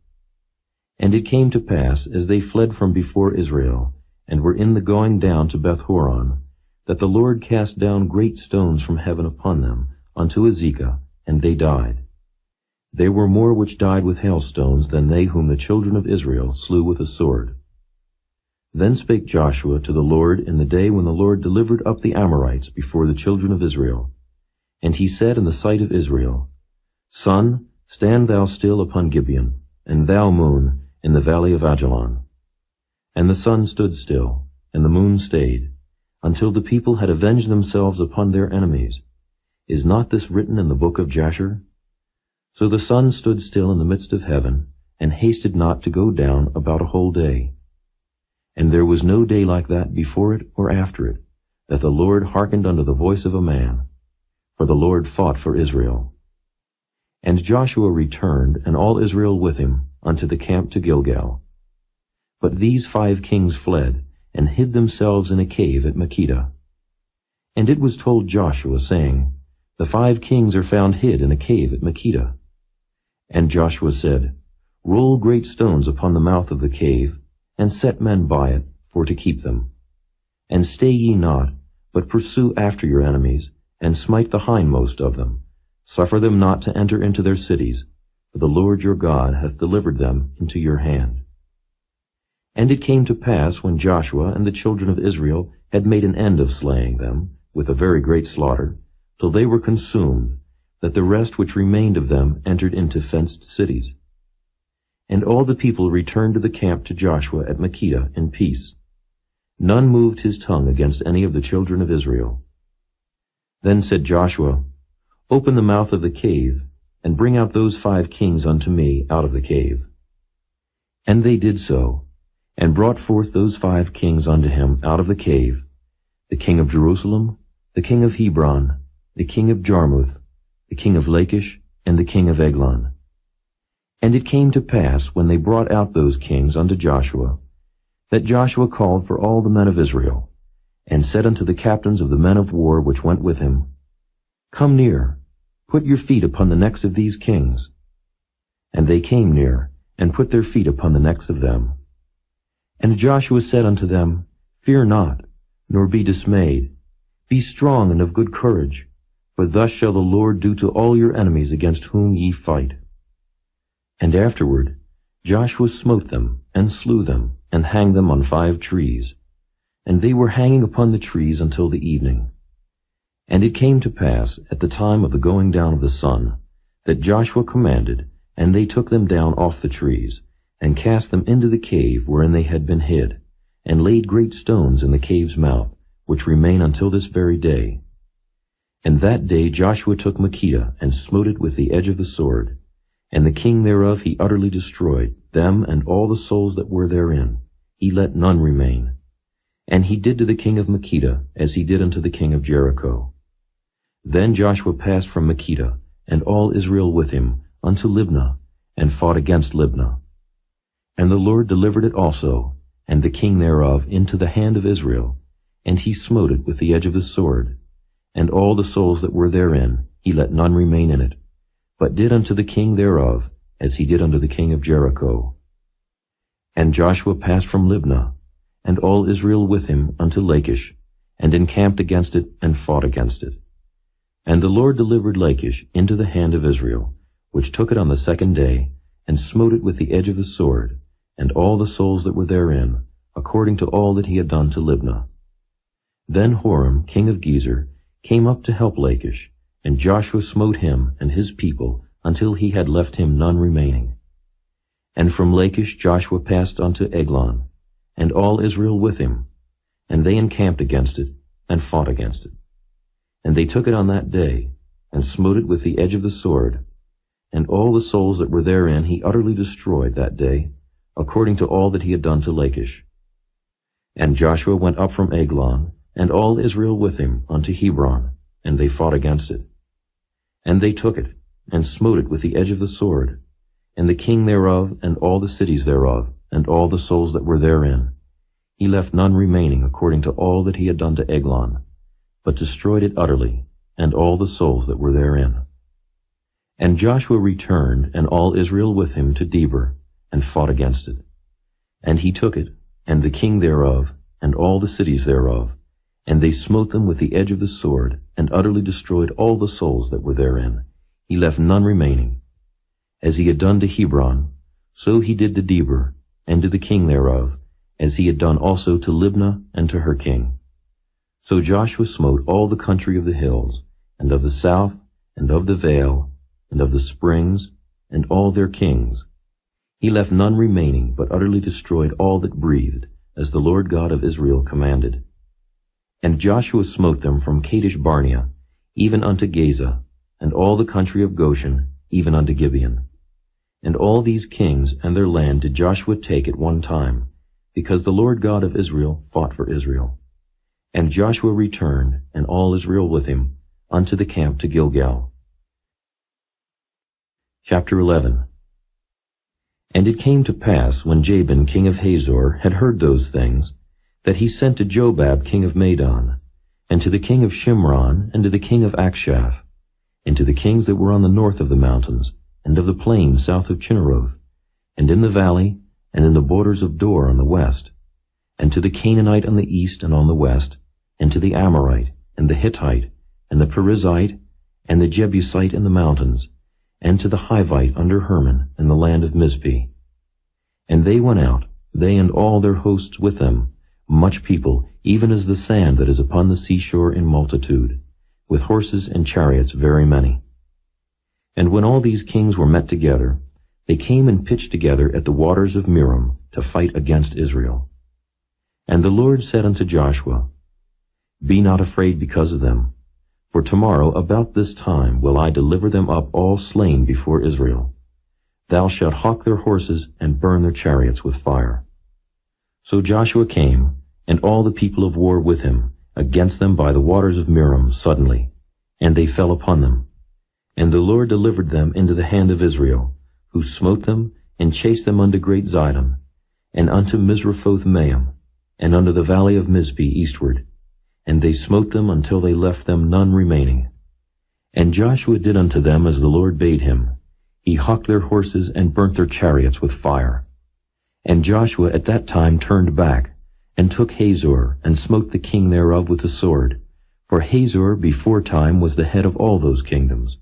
And it came to pass, as they fled from before Israel, and were in the going down to Beth-horon, that the Lord cast down great stones from heaven upon them, unto Azekah, and they died. There were more which died with hailstones than they whom the children of Israel slew with a sword. Then spake Joshua to the Lord in the day when the Lord delivered up the Amorites before the children of Israel. And he said in the sight of Israel, Sun, stand thou still upon Gibeon, and thou, moon, in the valley of Ajalon. And the sun stood still, and the moon stayed, until the people had avenged themselves upon their enemies. Is not this written in the book of Jasher? So the sun stood still in the midst of heaven, and hasted not to go down about a whole day. And there was no day like that before it or after it, that the Lord hearkened unto the voice of a man. For the Lord fought for Israel. And Joshua returned, and all Israel with him, unto the camp to Gilgal. But these 5 kings fled, and hid themselves in a cave at Makkedah. And it was told Joshua, saying, The 5 kings are found hid in a cave at Makkedah. And Joshua said, Roll great stones upon the mouth of the cave, and set men by it, for to keep them. And stay ye not, but pursue after your enemies, and smite the hindmost of them. Suffer them not to enter into their cities, for the Lord your God hath delivered them into your hand. And it came to pass, when Joshua and the children of Israel had made an end of slaying them, with a very great slaughter, till they were consumed, that the rest which remained of them entered into fenced cities. And all the people returned to the camp to Joshua at Makkedah in peace. None moved his tongue against any of the children of Israel. Then said Joshua, Open the mouth of the cave, and bring out those 5 kings unto me out of the cave. And they did so, and brought forth those 5 kings unto him out of the cave, the king of Jerusalem, the king of Hebron, the king of Jarmuth, the king of Lachish, and the king of Eglon. And it came to pass, when they brought out those kings unto Joshua, that Joshua called for all the men of Israel, and said unto the captains of the men of war which went with him, Come near, put your feet upon the necks of these kings. And they came near, and put their feet upon the necks of them. And Joshua said unto them, Fear not, nor be dismayed. Be strong and of good courage, for thus shall the Lord do to all your enemies against whom ye fight. And afterward Joshua smote them, and slew them, and hanged them on 5 trees. And they were hanging upon the trees until the evening. And it came to pass, at the time of the going down of the sun, that Joshua commanded, and they took them down off the trees, and cast them into the cave wherein they had been hid, and laid great stones in the cave's mouth, which remain until this very day. And that day Joshua took Makkedah, and smote it with the edge of the sword. And the king thereof he utterly destroyed, them and all the souls that were therein. He let none remain. And he did to the king of Makkedah as he did unto the king of Jericho. Then Joshua passed from Makkedah, and all Israel with him, unto Libnah, and fought against Libnah. And the Lord delivered it also, and the king thereof, into the hand of Israel, and he smote it with the edge of the sword. And all the souls that were therein, he let none remain in it, but did unto the king thereof, as he did unto the king of Jericho. And Joshua passed from Libnah, and all Israel with him, unto Lachish, and encamped against it, and fought against it. And the Lord delivered Lachish into the hand of Israel, which took it on the 2nd day, and smote it with the edge of the sword, and all the souls that were therein, according to all that he had done to Libnah. Then Horam, king of Gezer, came up to help Lachish, and Joshua smote him and his people until he had left him none remaining. And from Lachish Joshua passed unto Eglon, and all Israel with him, and they encamped against it, and fought against it. And they took it on that day, and smote it with the edge of the sword, and all the souls that were therein he utterly destroyed that day, according to all that he had done to Lachish. And Joshua went up from Eglon, and all Israel with him, unto Hebron, and they fought against it. And they took it, and smote it with the edge of the sword, and the king thereof, and all the cities thereof, and all the souls that were therein. He left none remaining according to all that he had done to Eglon, but destroyed it utterly, and all the souls that were therein. And Joshua returned, and all Israel with him, to Debir, and fought against it. And he took it, and the king thereof, and all the cities thereof, and they smote them with the edge of the sword, and utterly destroyed all the souls that were therein. He left none remaining. As he had done to Hebron, so he did to Debir, and to the king thereof, as he had done also to Libnah and to her king. So Joshua smote all the country of the hills, and of the south, and of the vale, and of the springs, and all their kings. He left none remaining, but utterly destroyed all that breathed, as the Lord God of Israel commanded. And Joshua smote them from Kadesh Barnea, even unto Gaza, and all the country of Goshen, even unto Gibeon. And all these kings and their land did Joshua take at one time, because the Lord God of Israel fought for Israel. And Joshua returned, and all Israel with him, unto the camp to Gilgal. Chapter 11. And it came to pass, when Jabin king of Hazor had heard those things, that he sent to Jobab king of Madon, and to the king of Shimron, and to the king of Akshaph, and to the kings that were on the north of the mountains, and of the plain south of Chinneroth, and in the valley, and in the borders of Dor on the west, and to the Canaanite on the east and on the west, and to the Amorite, and the Hittite, and the Perizzite, and the Jebusite in the mountains, and to the Hivite under Hermon, in the land of Mizpeh. And they went out, they and all their hosts with them, much people, even as the sand that is upon the seashore in multitude, with horses and chariots very many. And when all these kings were met together, they came and pitched together at the waters of Merom to fight against Israel. And the Lord said unto Joshua, Be not afraid because of them, for tomorrow about this time will I deliver them up all slain before Israel. Thou shalt hawk their horses and burn their chariots with fire. So Joshua came, and all the people of war with him, against them by the waters of Merom suddenly, and they fell upon them. And the Lord delivered them into the hand of Israel, who smote them, and chased them unto great Zidon, and unto Misrephoth-Maim, and unto the valley of Mizpeh eastward. And they smote them until they left them none remaining. And Joshua did unto them as the Lord bade him. He hocked their horses and burnt their chariots with fire. And Joshua at that time turned back, and took Hazor, and smote the king thereof with the sword. For Hazor before time was the head of all those kingdoms.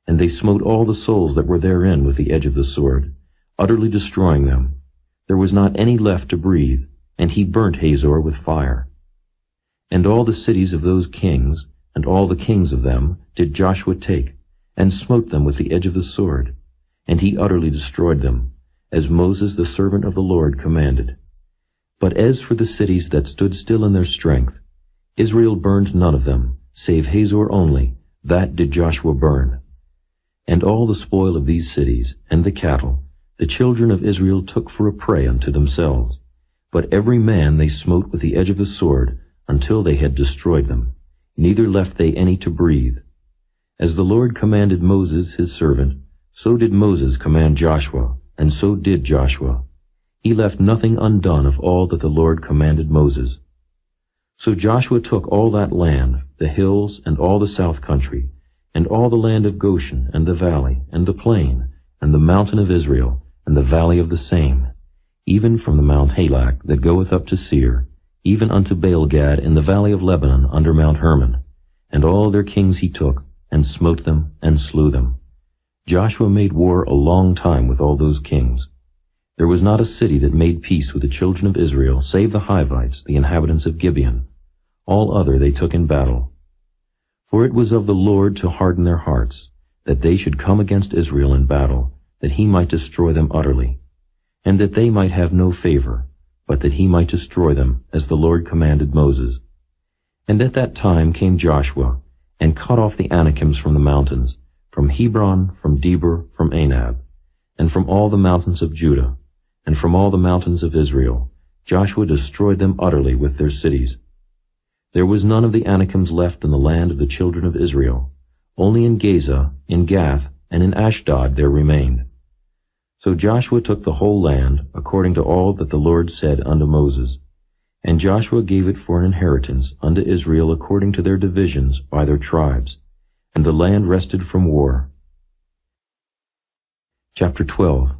And they smote all the souls that were therein with the edge of the sword, utterly destroying them. There was not any left to breathe, and he burnt Hazor with fire. And all the cities of those kings, and all the kings of them, did Joshua take, and smote them with the edge of the sword. And he utterly destroyed them, as Moses the servant of the Lord commanded. But as for the cities that stood still in their strength, Israel burned none of them, save Hazor only, that did Joshua burn. And all the spoil of these cities, and the cattle, the children of Israel took for a prey unto themselves. But every man they smote with the edge of the sword, until they had destroyed them, neither left they any to breathe. As the Lord commanded Moses his servant, so did Moses command Joshua, and so did Joshua. He left nothing undone of all that the Lord commanded Moses. So Joshua took all that land, the hills, and all the south country, and all the land of Goshen, and the valley, and the plain, and the mountain of Israel, and the valley of the same, even from the Mount Halak that goeth up to Seir, even unto Baal-gad in the valley of Lebanon under Mount Hermon. And all their kings he took, and smote them, and slew them. Joshua made war a long time with all those kings. There was not a city that made peace with the children of Israel, save the Hivites, the inhabitants of Gibeon. All other they took in battle. For it was of the Lord to harden their hearts, that they should come against Israel in battle, that he might destroy them utterly, and that they might have no favor, but that he might destroy them, as the Lord commanded Moses. And at that time came Joshua, and cut off the Anakims from the mountains, from Hebron, from Debir, from Anab, and from all the mountains of Judah, and from all the mountains of Israel. Joshua destroyed them utterly with their cities. There was none of the Anakims left in the land of the children of Israel. Only in Gaza, in Gath, and in Ashdod there remained. So Joshua took the whole land, according to all that the Lord said unto Moses. And Joshua gave it for an inheritance unto Israel according to their divisions by their tribes. And the land rested from war. Chapter 12.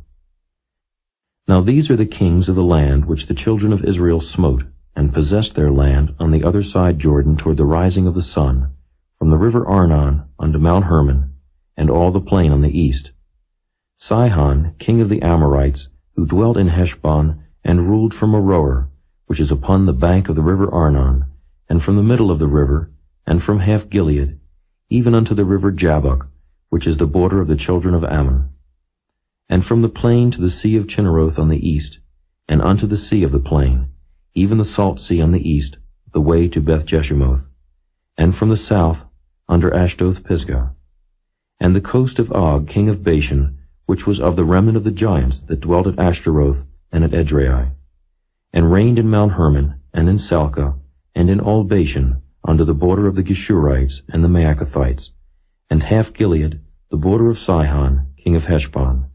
Now these are the kings of the land which the children of Israel smote, and possessed their land on the other side Jordan toward the rising of the sun, from the river Arnon unto Mount Hermon, and all the plain on the east. Sihon, king of the Amorites, who dwelt in Heshbon, and ruled from Aroer, which is upon the bank of the river Arnon, and from the middle of the river, and from half Gilead, even unto the river Jabbok, which is the border of the children of Ammon, and from the plain to the sea of Chinneroth on the east, and unto the sea of the plain, even the salt sea on the east, the way to Beth Jeshimoth, and from the south, under Ashdoth Pisgah, and the coast of Og, king of Bashan, which was of the remnant of the giants that dwelt at Ashtaroth and at Edrei, and reigned in Mount Hermon, and in Salcah, and in all Bashan, under the border of the Geshurites and the Maacathites, and half Gilead, the border of Sihon, king of Heshbon.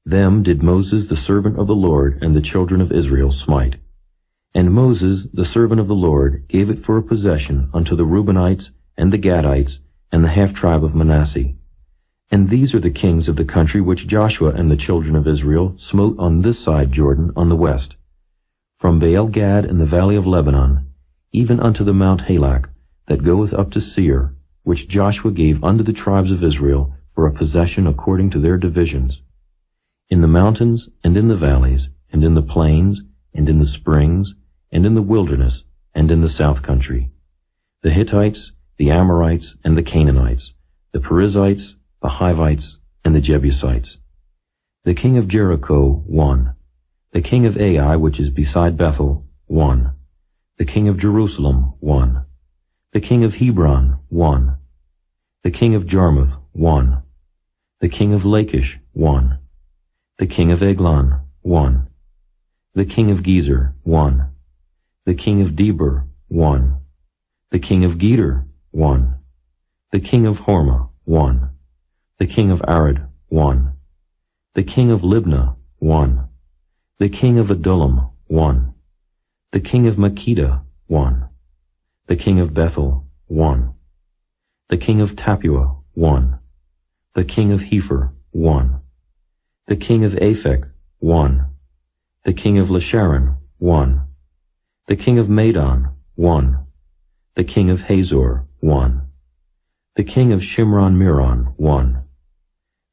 Them did Moses the servant of the Lord and the children of Israel smite. And Moses the servant of the Lord gave it for a possession unto the Reubenites and the Gadites and the half-tribe of Manasseh. And these are the kings of the country which Joshua and the children of Israel smote on this side Jordan on the west, from Baal-gad in the valley of Lebanon, even unto the Mount Halak, that goeth up to Seir, which Joshua gave unto the tribes of Israel for a possession according to their divisions. In the mountains, and in the valleys, and in the plains, and in the springs, and in the wilderness, and in the south country, the Hittites, the Amorites, and the Canaanites, the Perizzites, the Hivites, and the Jebusites. The king of Jericho, 1. The king of Ai, which is beside Bethel, 1. The king of Jerusalem, 1. The king of Hebron, 1. The king of Jarmuth, 1. The king of Lachish, 1. The king of Eglon, 1. The king of Gezer, 1. The king of Debir, 1. The king of Geder, 1. The king of Hormah, 1. The king of Arad, 1. The king of Libnah, 1. The king of Adullam, 1. The king of Makkedah, 1. The king of Bethel, 1. The king of Tappuah, 1. The king of Hepher, 1. The king of Aphek, 1. The king of Lasharon, 1. The king of Madon, 1. The king of Hazor, 1. The king of Shimron-Meron, 1.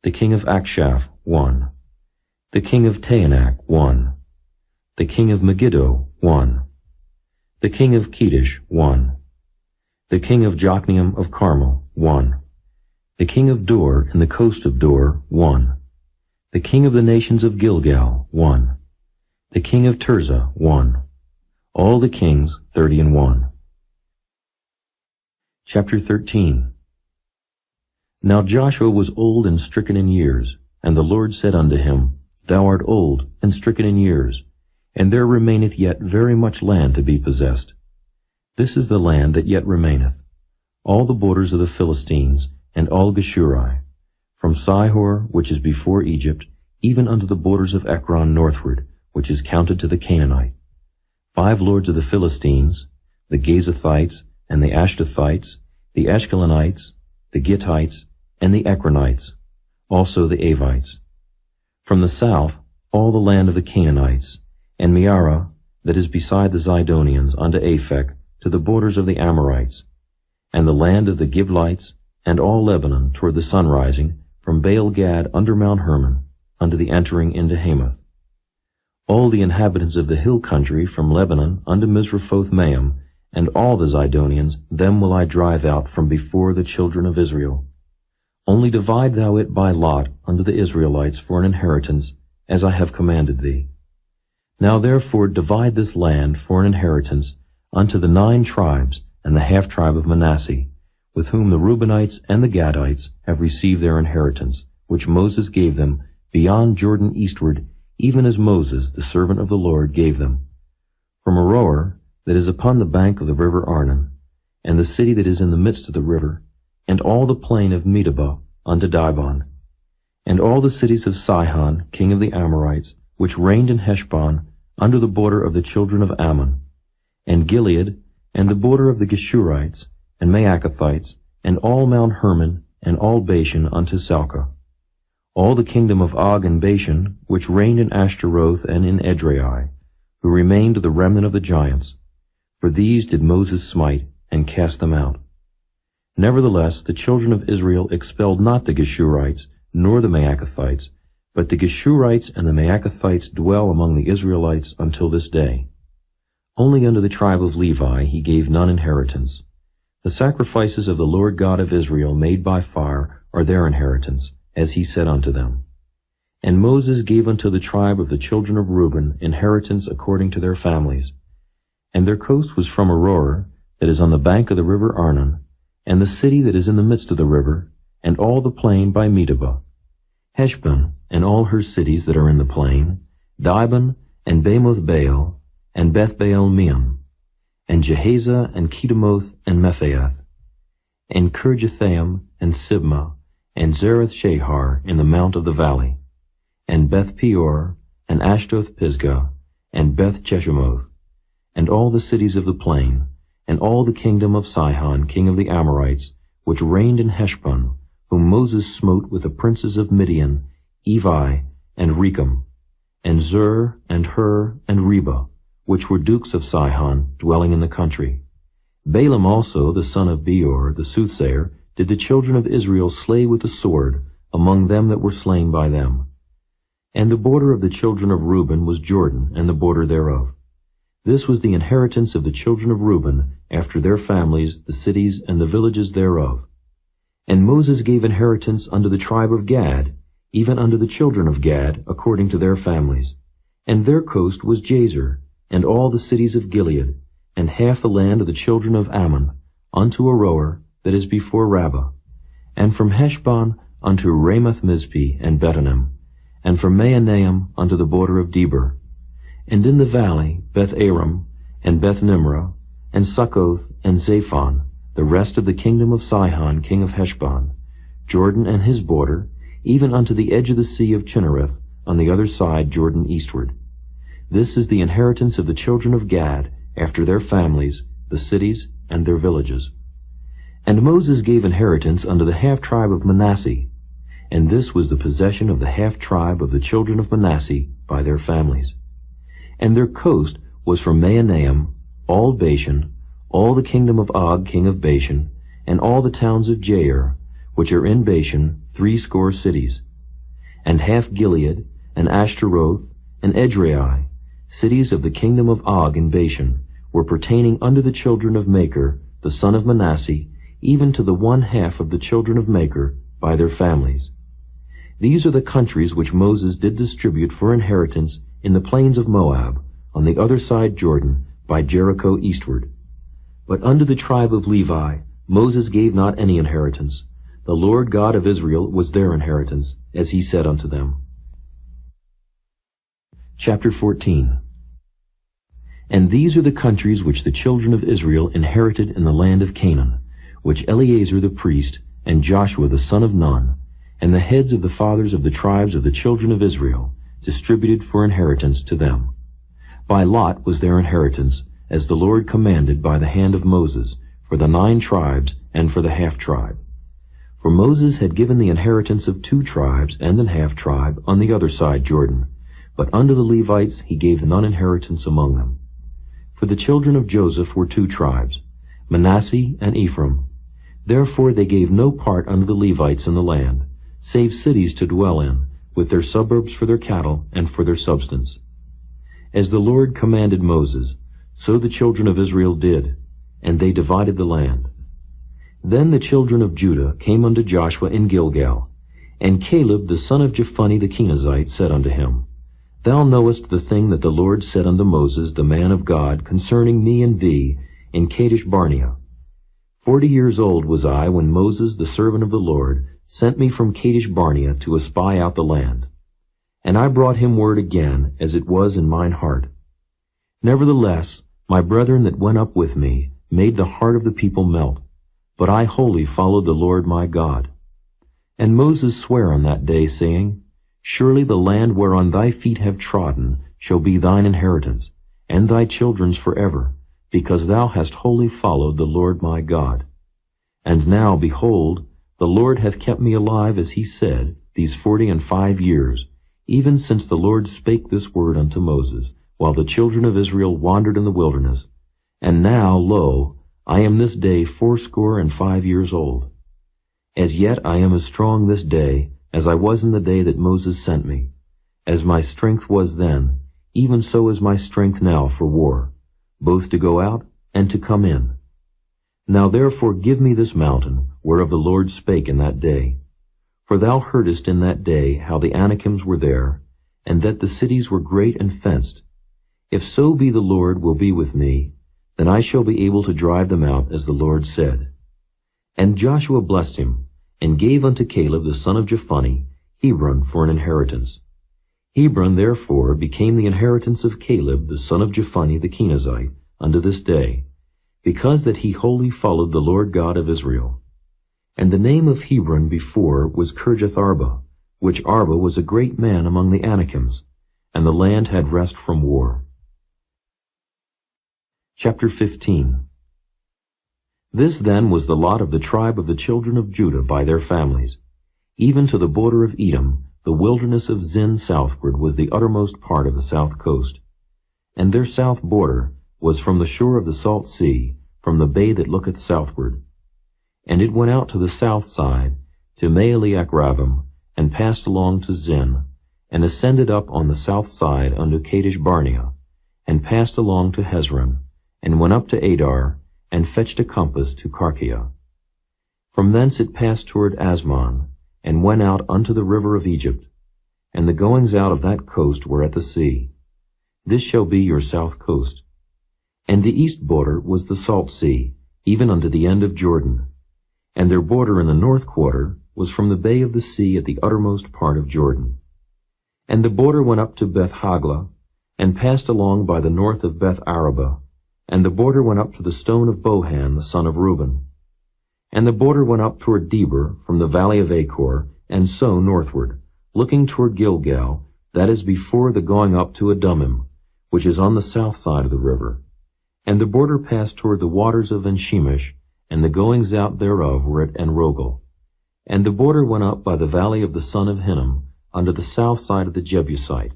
The king of Akshaph, 1. The king of Taanach, 1. The king of Megiddo, 1. The king of Kedesh, 1. The king of Jokneam of Carmel, 1. The king of Dor in the coast of Dor, 1. The king of the nations of Gilgal, 1. The king of Tirzah, 1. All the kings, 30. Chapter 13. Now Joshua was old and stricken in years, and the Lord said unto him, Thou art old and stricken in years, and there remaineth yet very much land to be possessed. This is the land that yet remaineth, all the borders of the Philistines, and all Geshuri, from Sihor, which is before Egypt, even unto the borders of Ekron northward, which is counted to the Canaanite. 5 lords of the Philistines, the Gazathites, and the Ashdothites, the Ashkelonites, the Gittites, and the Ekronites, also the Avites. From the south, all the land of the Canaanites, and Meara, that is beside the Zidonians, unto Aphek, to the borders of the Amorites, and the land of the Giblites, and all Lebanon toward the sunrising, from Baal-Gad under Mount Hermon, unto the entering into Hamath. All the inhabitants of the hill country from Lebanon unto Misrephoth-Maim, and all the Zidonians, them will I drive out from before the children of Israel. Only divide thou it by lot unto the Israelites for an inheritance, as I have commanded thee. Now therefore divide this land for an inheritance unto the 9 tribes and the half-tribe of Manasseh, with whom the Reubenites and the Gadites have received their inheritance, which Moses gave them beyond Jordan eastward, even as Moses, the servant of the Lord, gave them. From Aroer, that is upon the bank of the river Arnon, and the city that is in the midst of the river, and all the plain of Medeba unto Dibon, and all the cities of Sihon, king of the Amorites, which reigned in Heshbon, under the border of the children of Ammon, and Gilead, and the border of the Geshurites, and Maacathites, and all Mount Hermon, and all Bashan unto Salcah. All the kingdom of Og and Bashan, which reigned in Ashtaroth and in Edrei, who remained the remnant of the giants. For these did Moses smite, and cast them out. Nevertheless, the children of Israel expelled not the Geshurites, nor the Maacathites, but the Geshurites and the Maacathites dwell among the Israelites until this day. Only unto the tribe of Levi he gave none inheritance. The sacrifices of the Lord God of Israel made by fire are their inheritance, as he said unto them. And Moses gave unto the tribe of the children of Reuben inheritance according to their families. And their coast was from Aroer, that is on the bank of the river Arnon, and the city that is in the midst of the river, and all the plain by Medeba, Heshbon, and all her cities that are in the plain, Dibon, and Bamoth Baal, and Beth Baal Meon, and Jehaza, and Kedemoth, and Mephaath, and Kirjathaim, and Sibmah, and Zereth Shahar in the mount of the valley, and Beth Peor, and Ashdoth Pisgah, and Beth Jeshimoth, and all the cities of the plain, and all the kingdom of Sihon, king of the Amorites, which reigned in Heshbon, whom Moses smote with the princes of Midian, Evi, and Rechem, and Zur, and Hur, and Reba, which were dukes of Sihon, dwelling in the country. Balaam also, the son of Beor, the soothsayer, did the children of Israel slay with the sword, among them that were slain by them. And the border of the children of Reuben was Jordan, and the border thereof. This was the inheritance of the children of Reuben, after their families, the cities, and the villages thereof. And Moses gave inheritance unto the tribe of Gad, even unto the children of Gad, according to their families. And their coast was Jazer, and all the cities of Gilead, and half the land of the children of Ammon, unto Aroer, that is before Rabbah, and from Heshbon unto Ramoth-Mizpeh and Betonim, and from Mahanaim unto the border of Debir, and in the valley Beth-Aram, and Beth-Nimrah, and Succoth, and Zaphon, the rest of the kingdom of Sihon, king of Heshbon, Jordan and his border, even unto the edge of the sea of Chinnereth, on the other side Jordan eastward. This is the inheritance of the children of Gad, after their families, the cities, and their villages. And Moses gave inheritance unto the half-tribe of Manasseh, and this was the possession of the half-tribe of the children of Manasseh by their families. And their coast was from Mahanaim, all Bashan, all the kingdom of Og king of Bashan, and all the towns of Jair, which are in Bashan, 80 cities, and half Gilead, and Ashtaroth, and Edrei, cities of the kingdom of Og in Bashan, were pertaining unto the children of Machir, the son of Manasseh, even to the 1/2 of the children of Machir, by their families. These are the countries which Moses did distribute for inheritance in the plains of Moab, on the other side Jordan, by Jericho eastward. But unto the tribe of Levi Moses gave not any inheritance. The Lord God of Israel was their inheritance, as he said unto them. Chapter 14. And these are the countries which the children of Israel inherited in the land of Canaan, which Eleazar the priest, and Joshua the son of Nun, and the heads of the fathers of the tribes of the children of Israel, distributed for inheritance to them. By lot was their inheritance, as the Lord commanded by the hand of Moses, for the 9 tribes and for the half-tribe. For Moses had given the inheritance of 2 tribes and an half-tribe on the other side Jordan, but unto the Levites he gave none inheritance among them. For the children of Joseph were 2 tribes, Manasseh and Ephraim. Therefore they gave no part unto the Levites in the land, save cities to dwell in, with their suburbs for their cattle and for their substance. As the Lord commanded Moses, so the children of Israel did, and they divided the land. Then the children of Judah came unto Joshua in Gilgal, and Caleb the son of Jephunneh the Kenizzite said unto him, Thou knowest the thing that the Lord said unto Moses the man of God concerning me and thee in Kadesh Barnea. 40 years old was I when Moses the servant of the Lord sent me from Kadesh Barnea to espy out the land. And I brought him word again, as it was in mine heart. Nevertheless, my brethren that went up with me made the heart of the people melt, but I wholly followed the Lord my God. And Moses sware on that day, saying, Surely the land whereon thy feet have trodden shall be thine inheritance, and thy children's forever, because thou hast wholly followed the Lord my God. And now, behold, the Lord hath kept me alive, as he said, these 45 years, even since the Lord spake this word unto Moses, while the children of Israel wandered in the wilderness. And now, lo, I am this day 85 years old. As yet I am as strong this day as I was in the day that Moses sent me. As my strength was then, even so is my strength now for war, both to go out and to come in. Now therefore give me this mountain, whereof the Lord spake in that day. For thou heardest in that day how the Anakims were there, and that the cities were great and fenced. If so be the Lord will be with me, then I shall be able to drive them out, as the Lord said. And Joshua blessed him, and gave unto Caleb the son of Jephunneh Hebron for an inheritance. Hebron therefore became the inheritance of Caleb the son of Jephunneh the Kenizzite unto this day, because that he wholly followed the Lord God of Israel. And the name of Hebron before was Kirjath-arba, which Arba was a great man among the Anakims, and the land had rest from war. Chapter 15. This then was the lot of the tribe of the children of Judah by their families. Even to the border of Edom, the wilderness of Zin southward was the uttermost part of the south coast. And their south border was from the shore of the salt sea, from the bay that looketh southward. And it went out to the south side, to Maaleak-Ravim, and passed along to Zin, and ascended up on the south side unto Kadesh Barnea, and passed along to Hezron, and went up to Adar, and fetched a compass to Karkia. From thence it passed toward Asmon, and went out unto the river of Egypt, and the goings out of that coast were at the sea. This shall be your south coast. And the east border was the salt sea, even unto the end of Jordan. And their border in the north quarter was from the bay of the sea at the uttermost part of Jordan. And the border went up to Beth-hagla, and passed along by the north of Beth-araba, and the border went up to the stone of Bohan the son of Reuben. And the border went up toward Debir from the valley of Achor, and so northward, looking toward Gilgal, that is before the going up to Adumim, which is on the south side of the river. And the border passed toward the waters of En-shemesh, and the goings out thereof were at En-rogel. And the border went up by the valley of the son of Hinnom, under the south side of the Jebusite,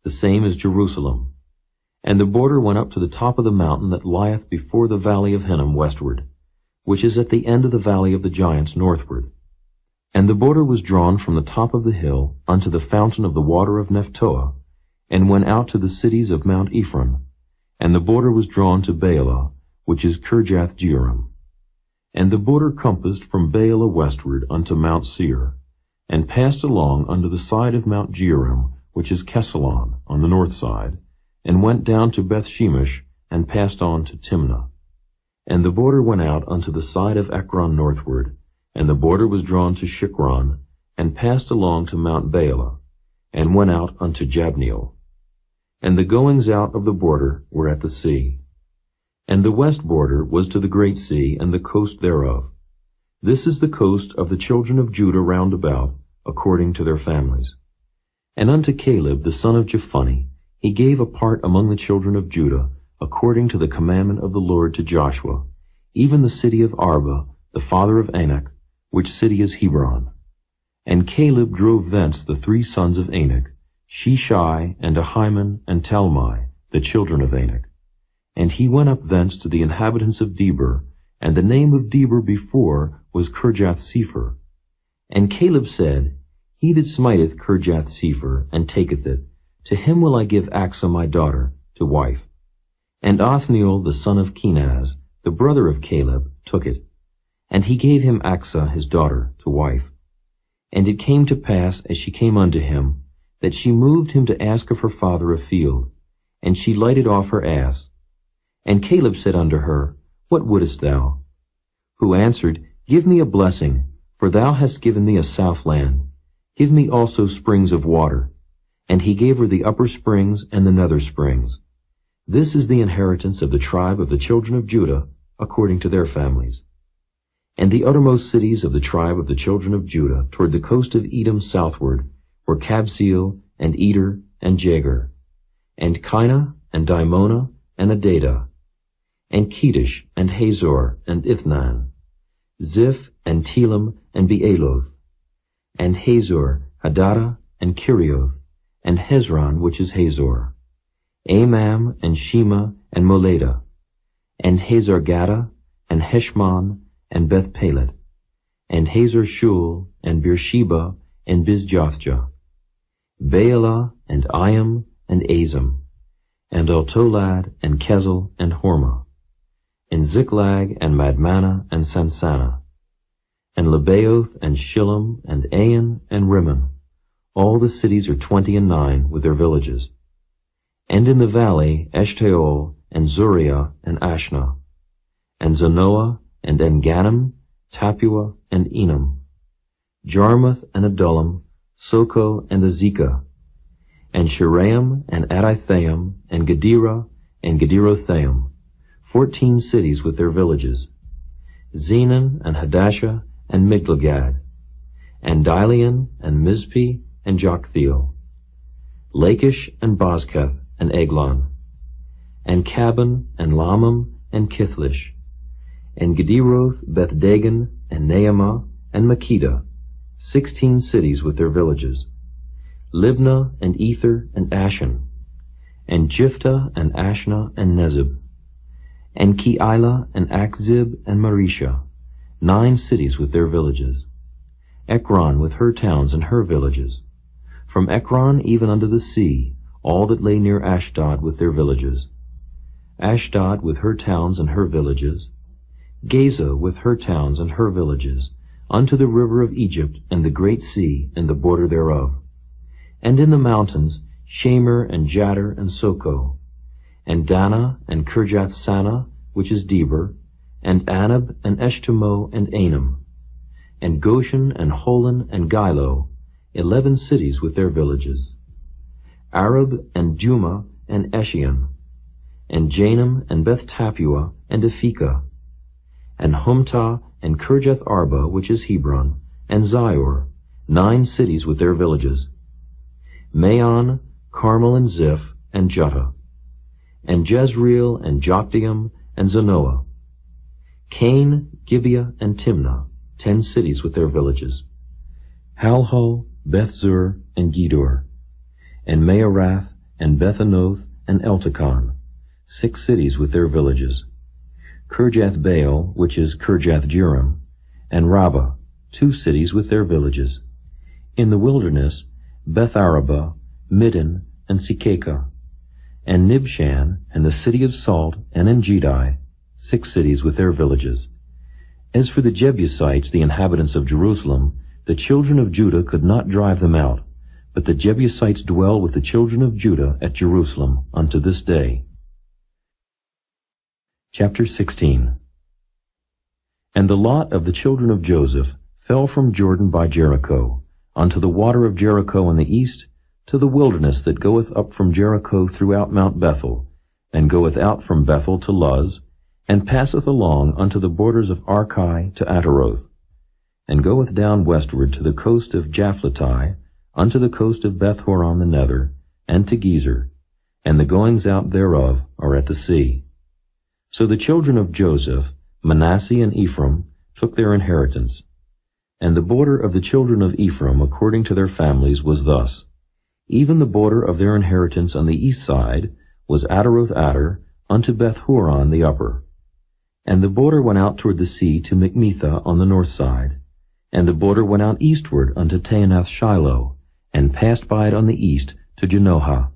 the same as Jerusalem. And the border went up to the top of the mountain that lieth before the valley of Hinnom westward, which is at the end of the valley of the giants northward. And the border was drawn from the top of the hill unto the fountain of the water of Nephtoah, and went out to the cities of Mount Ephraim. And the border was drawn to Baalah, which is Kirjath-jearim. And the border compassed from Baalah westward unto Mount Seir, and passed along under the side of Mount Jearim, which is Kesalon, on the north side, and went down to Bethshemesh, and passed on to Timnah. And the border went out unto the side of Ekron northward, and the border was drawn to Shikron, and passed along to Mount Baalah, and went out unto Jabneel. And the goings out of the border were at the sea. And the west border was to the great sea, and the coast thereof. This is the coast of the children of Judah round about, according to their families. And unto Caleb the son of Jephunneh he gave a part among the children of Judah, according to the commandment of the Lord to Joshua, even the city of Arba, the father of Anak, which city is Hebron. And Caleb drove thence the 3 sons of Anak, Sheshai, and Ahiman, and Talmai, the children of Anak. And he went up thence to the inhabitants of Debir, and the name of Debir before was Kirjath-sepher. And Caleb said, He that smiteth Kirjath-sepher, and taketh it, to him will I give Achsah my daughter, to wife. And Othniel the son of Kenaz, the brother of Caleb, took it. And he gave him Achsah his daughter, to wife. And it came to pass, as she came unto him, that she moved him to ask of her father a field, and she lighted off her ass. And Caleb said unto her, What wouldest thou? Who answered, Give me a blessing, for thou hast given me a south land. Give me also springs of water. And he gave her the upper springs and the nether springs. This is the inheritance of the tribe of the children of Judah, according to their families. And the uttermost cities of the tribe of the children of Judah toward the coast of Edom southward were Kabzeel, and Eder, and Jagur, and Kinah, and Dimona, and Adadah, and Kedesh, and Hazor, and Ithnan, Ziph, and Telem, and Bealoth, and Hazor, Hadadah, and Kerioth, and Hezron, which is Hazor, Amam, and Shema, and Moladah, and Hazar-Gadah, and Heshmon, and Beth-Pelet, and Hazar-Shul, and Beersheba, and Bizjothjah, Baalah, and Iam, and Azim, and Altolad, and Kezel, and Hormah, and Ziklag, and Madmannah, and Sansannah, and Lebaoth, and Shillam, and Ain, and Rimmon. All the cities are 29 with their villages. And in the valley Eshtaol, and Zuriah, and Ashna, and Zanoah, and En-Gannim, Tapua, and Enam, Jarmuth, and Adullam, Soko, and Azekah, and Shiraim, and Adithaim, and Gedera, and Gederothaim, 14 cities with their villages, Zenon, and Hadashah, and Migdalgad, and Dilean, and Mizpeh, and Joktheel, Lachish, and Bozkath, and Eglon, and Caban, and Lamam, and Kithlish, and Gederoth, Beth-Dagon, and Naamah, and Makkedah, 16 cities with their villages, Libnah, and Ether, and Ashan, and Jiphthah, and Ashna, and Nezib, and Keilah, and Achzib, and Marisha, 9 cities with their villages, Ekron with her towns and her villages, from Ekron even unto the sea, all that lay near Ashdod with their villages, Ashdod with her towns and her villages, Gaza with her towns and her villages, unto the river of Egypt, and the great sea, and the border thereof. And in the mountains, Shamer, and Jadar, and Soko, and Dana, and Kirjath-Sanah, which is Debir, and Anab, and Eshtemoh, and Anam, and Goshen, and Holon, and Gilo, 11 cities with their villages, Arab, and Duma, and Eshion, and Janam, and Beth-Tapua, and Ephekah, and Humtah, and Kirjath-Arba, which is Hebron, and Zior, 9 cities with their villages, Maon, Carmel, and Ziph, and Juttah, and Jezreel, and Jokdeam, and Zanoah, Cain, Gibeah, and Timnah, 10 cities with their villages, Halho, Beth-zur, and Gedor, and Maarath, and Bethanoth, and Eltekon, 6 cities with their villages. Kirjath-Baal, which is Kirjath-Jearim, and Rabbah, 2 cities with their villages. In the wilderness, Beth-arabah, Middin, and Sikeka, and Nibshan, and the city of Salt, and En-gedi, 6 cities with their villages. As for the Jebusites, the inhabitants of Jerusalem, the children of Judah could not drive them out, but the Jebusites dwell with the children of Judah at Jerusalem unto this day. Chapter 16. And the lot of the children of Joseph fell from Jordan by Jericho, unto the water of Jericho in the east, to the wilderness that goeth up from Jericho throughout Mount Bethel, and goeth out from Bethel to Luz, and passeth along unto the borders of Archi to Ataroth, and goeth down westward to the coast of Japhleti, unto the coast of Beth-horon the Nether, and to Gezer, and the goings out thereof are at the sea. So the children of Joseph, Manasseh and Ephraim, took their inheritance. And the border of the children of Ephraim according to their families was thus. Even the border of their inheritance on the east side was Ataroth-Adar unto Beth-horon the upper. And the border went out toward the sea to Mikmetha on the north side. And the border went out eastward unto Taanath-Shiloh, and passed by it on the east to Janohah.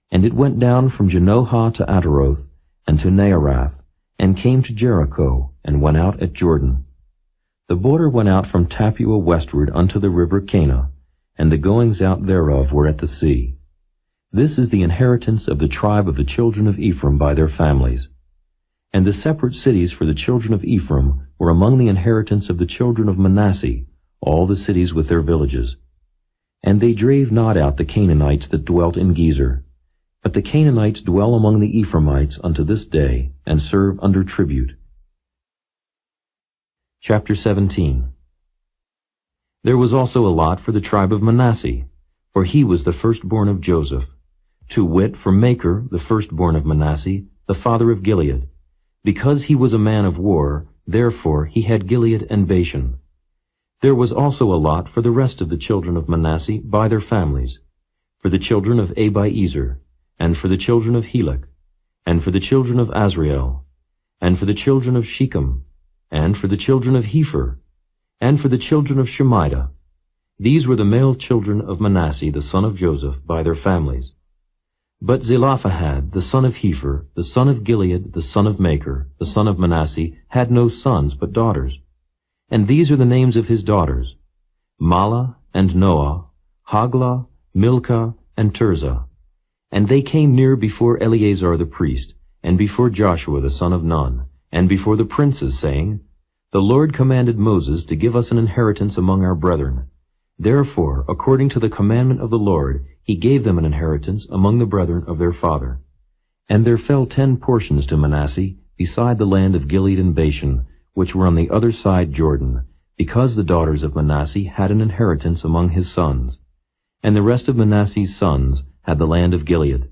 And it went down from Janohah to Ataroth, and to Naarath, and came to Jericho, and went out at Jordan. The border went out from Tappuah westward unto the river Cana, and the goings out thereof were at the sea. This is the inheritance of the tribe of the children of Ephraim by their families. And the separate cities for the children of Ephraim were among the inheritance of the children of Manasseh, all the cities with their villages. And they drave not out the Canaanites that dwelt in Gezer. But the Canaanites dwell among the Ephraimites unto this day, and serve under tribute. Chapter 17. There was also a lot for the tribe of Manasseh, for he was the firstborn of Joseph, to wit, for Machir, the firstborn of Manasseh, the father of Gilead. Because he was a man of war, therefore he had Gilead and Bashan. There was also a lot for the rest of the children of Manasseh by their families, for the children of Abiezer, and for the children of Helek, and for the children of Azrael, and for the children of Shechem, and for the children of Hepher, and for the children of Shemida. These were the male children of Manasseh the son of Joseph by their families. But Zelophehad the son of Hepher, the son of Gilead, the son of Machir, the son of Manasseh, had no sons but daughters. And these are the names of his daughters: Mahlah and Noah, Haglah, Milcah, and Tirzah. And they came near before Eleazar the priest, and before Joshua the son of Nun, and before the princes, saying, The Lord commanded Moses to give us an inheritance among our brethren. Therefore, according to the commandment of the Lord, he gave them an inheritance among the brethren of their father. And there fell 10 portions to Manasseh, beside the land of Gilead and Bashan, which were on the other side Jordan, because the daughters of Manasseh had an inheritance among his sons. And the rest of Manasseh's sons had the land of Gilead.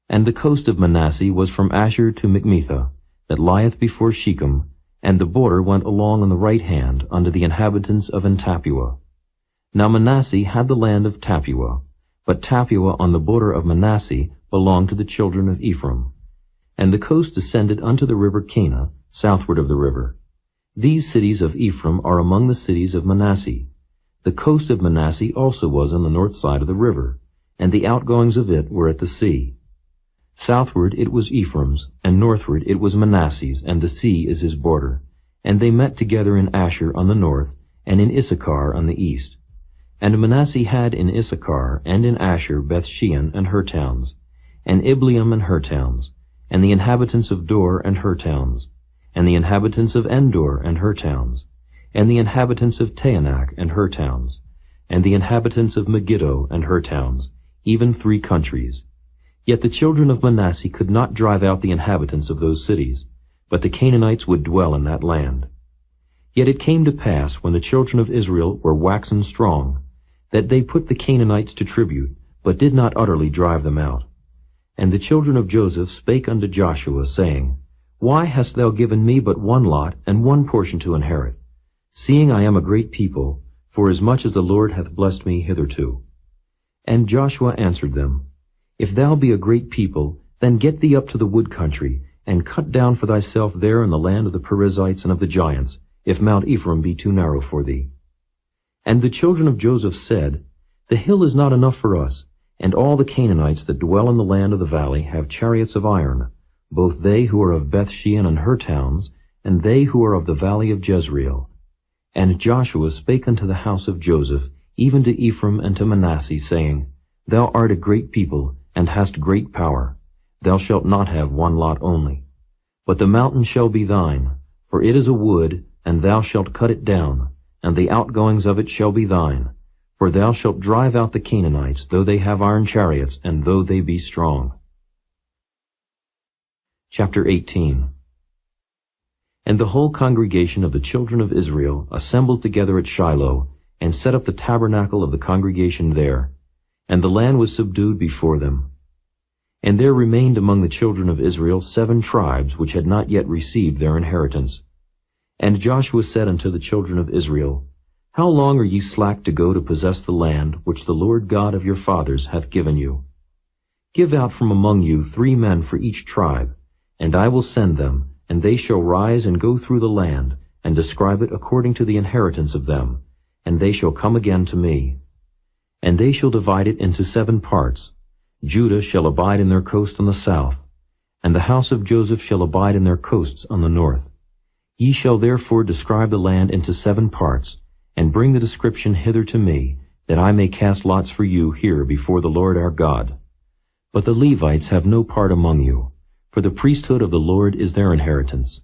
And the coast of Manasseh was from Asher to Mikmetha, that lieth before Shechem, and the border went along on the right hand unto the inhabitants of En-tappuah. Now Manasseh had the land of Tappuah, but Tappuah on the border of Manasseh belonged to the children of Ephraim. And the coast descended unto the river Cana, southward of the river. These cities of Ephraim are among the cities of Manasseh. The coast of Manasseh also was on the north side of the river, and the outgoings of it were at the sea. Southward it was Ephraim's, and northward it was Manasseh's, and the sea is his border. And they met together in Asher on the north, and in Issachar on the east. And Manasseh had in Issachar and in Asher Bethshean and her towns, and Ibleam and her towns, and the inhabitants of Dor and her towns, and the inhabitants of Endor and her towns, and the inhabitants of Taanach and her towns, and the inhabitants of Megiddo and her towns, even 3 countries. Yet the children of Manasseh could not drive out the inhabitants of those cities, but the Canaanites would dwell in that land. Yet it came to pass, when the children of Israel were waxen strong, that they put the Canaanites to tribute, but did not utterly drive them out. And the children of Joseph spake unto Joshua, saying, Why hast thou given me but 1 lot and 1 portion to inherit, seeing I am a great people? forasmuch as the Lord hath blessed me hitherto. And Joshua answered them, If thou be a great people, then get thee up to the wood country, and cut down for thyself there in the land of the Perizzites and of the giants, if Mount Ephraim be too narrow for thee. And the children of Joseph said, The hill is not enough for us, and all the Canaanites that dwell in the land of the valley have chariots of iron, both they who are of Bethshean and her towns, and they who are of the valley of Jezreel. And Joshua spake unto the house of Joseph, even to Ephraim and to Manasseh, saying, Thou art a great people, and hast great power. Thou shalt not have one lot only. But the mountain shall be thine, for it is a wood, and thou shalt cut it down, and the outgoings of it shall be thine. For thou shalt drive out the Canaanites, though they have iron chariots, and though they be strong. Chapter 18. And the whole congregation of the children of Israel assembled together at Shiloh, and set up the tabernacle of the congregation there. And the land was subdued before them. And there remained among the children of Israel 7 tribes which had not yet received their inheritance. And Joshua said unto the children of Israel, How long are ye slack to go to possess the land which the Lord God of your fathers hath given you? Give out from among you 3 men for each tribe, and I will send them, and they shall rise and go through the land, and describe it according to the inheritance of them, and they shall come again to me. And they shall divide it into 7 parts. Judah shall abide in their coast on the south, and the house of Joseph shall abide in their coasts on the north. Ye shall therefore describe the land into 7 parts, and bring the description hither to me, that I may cast lots for you here before the Lord our God. But the Levites have no part among you, for the priesthood of the Lord is their inheritance.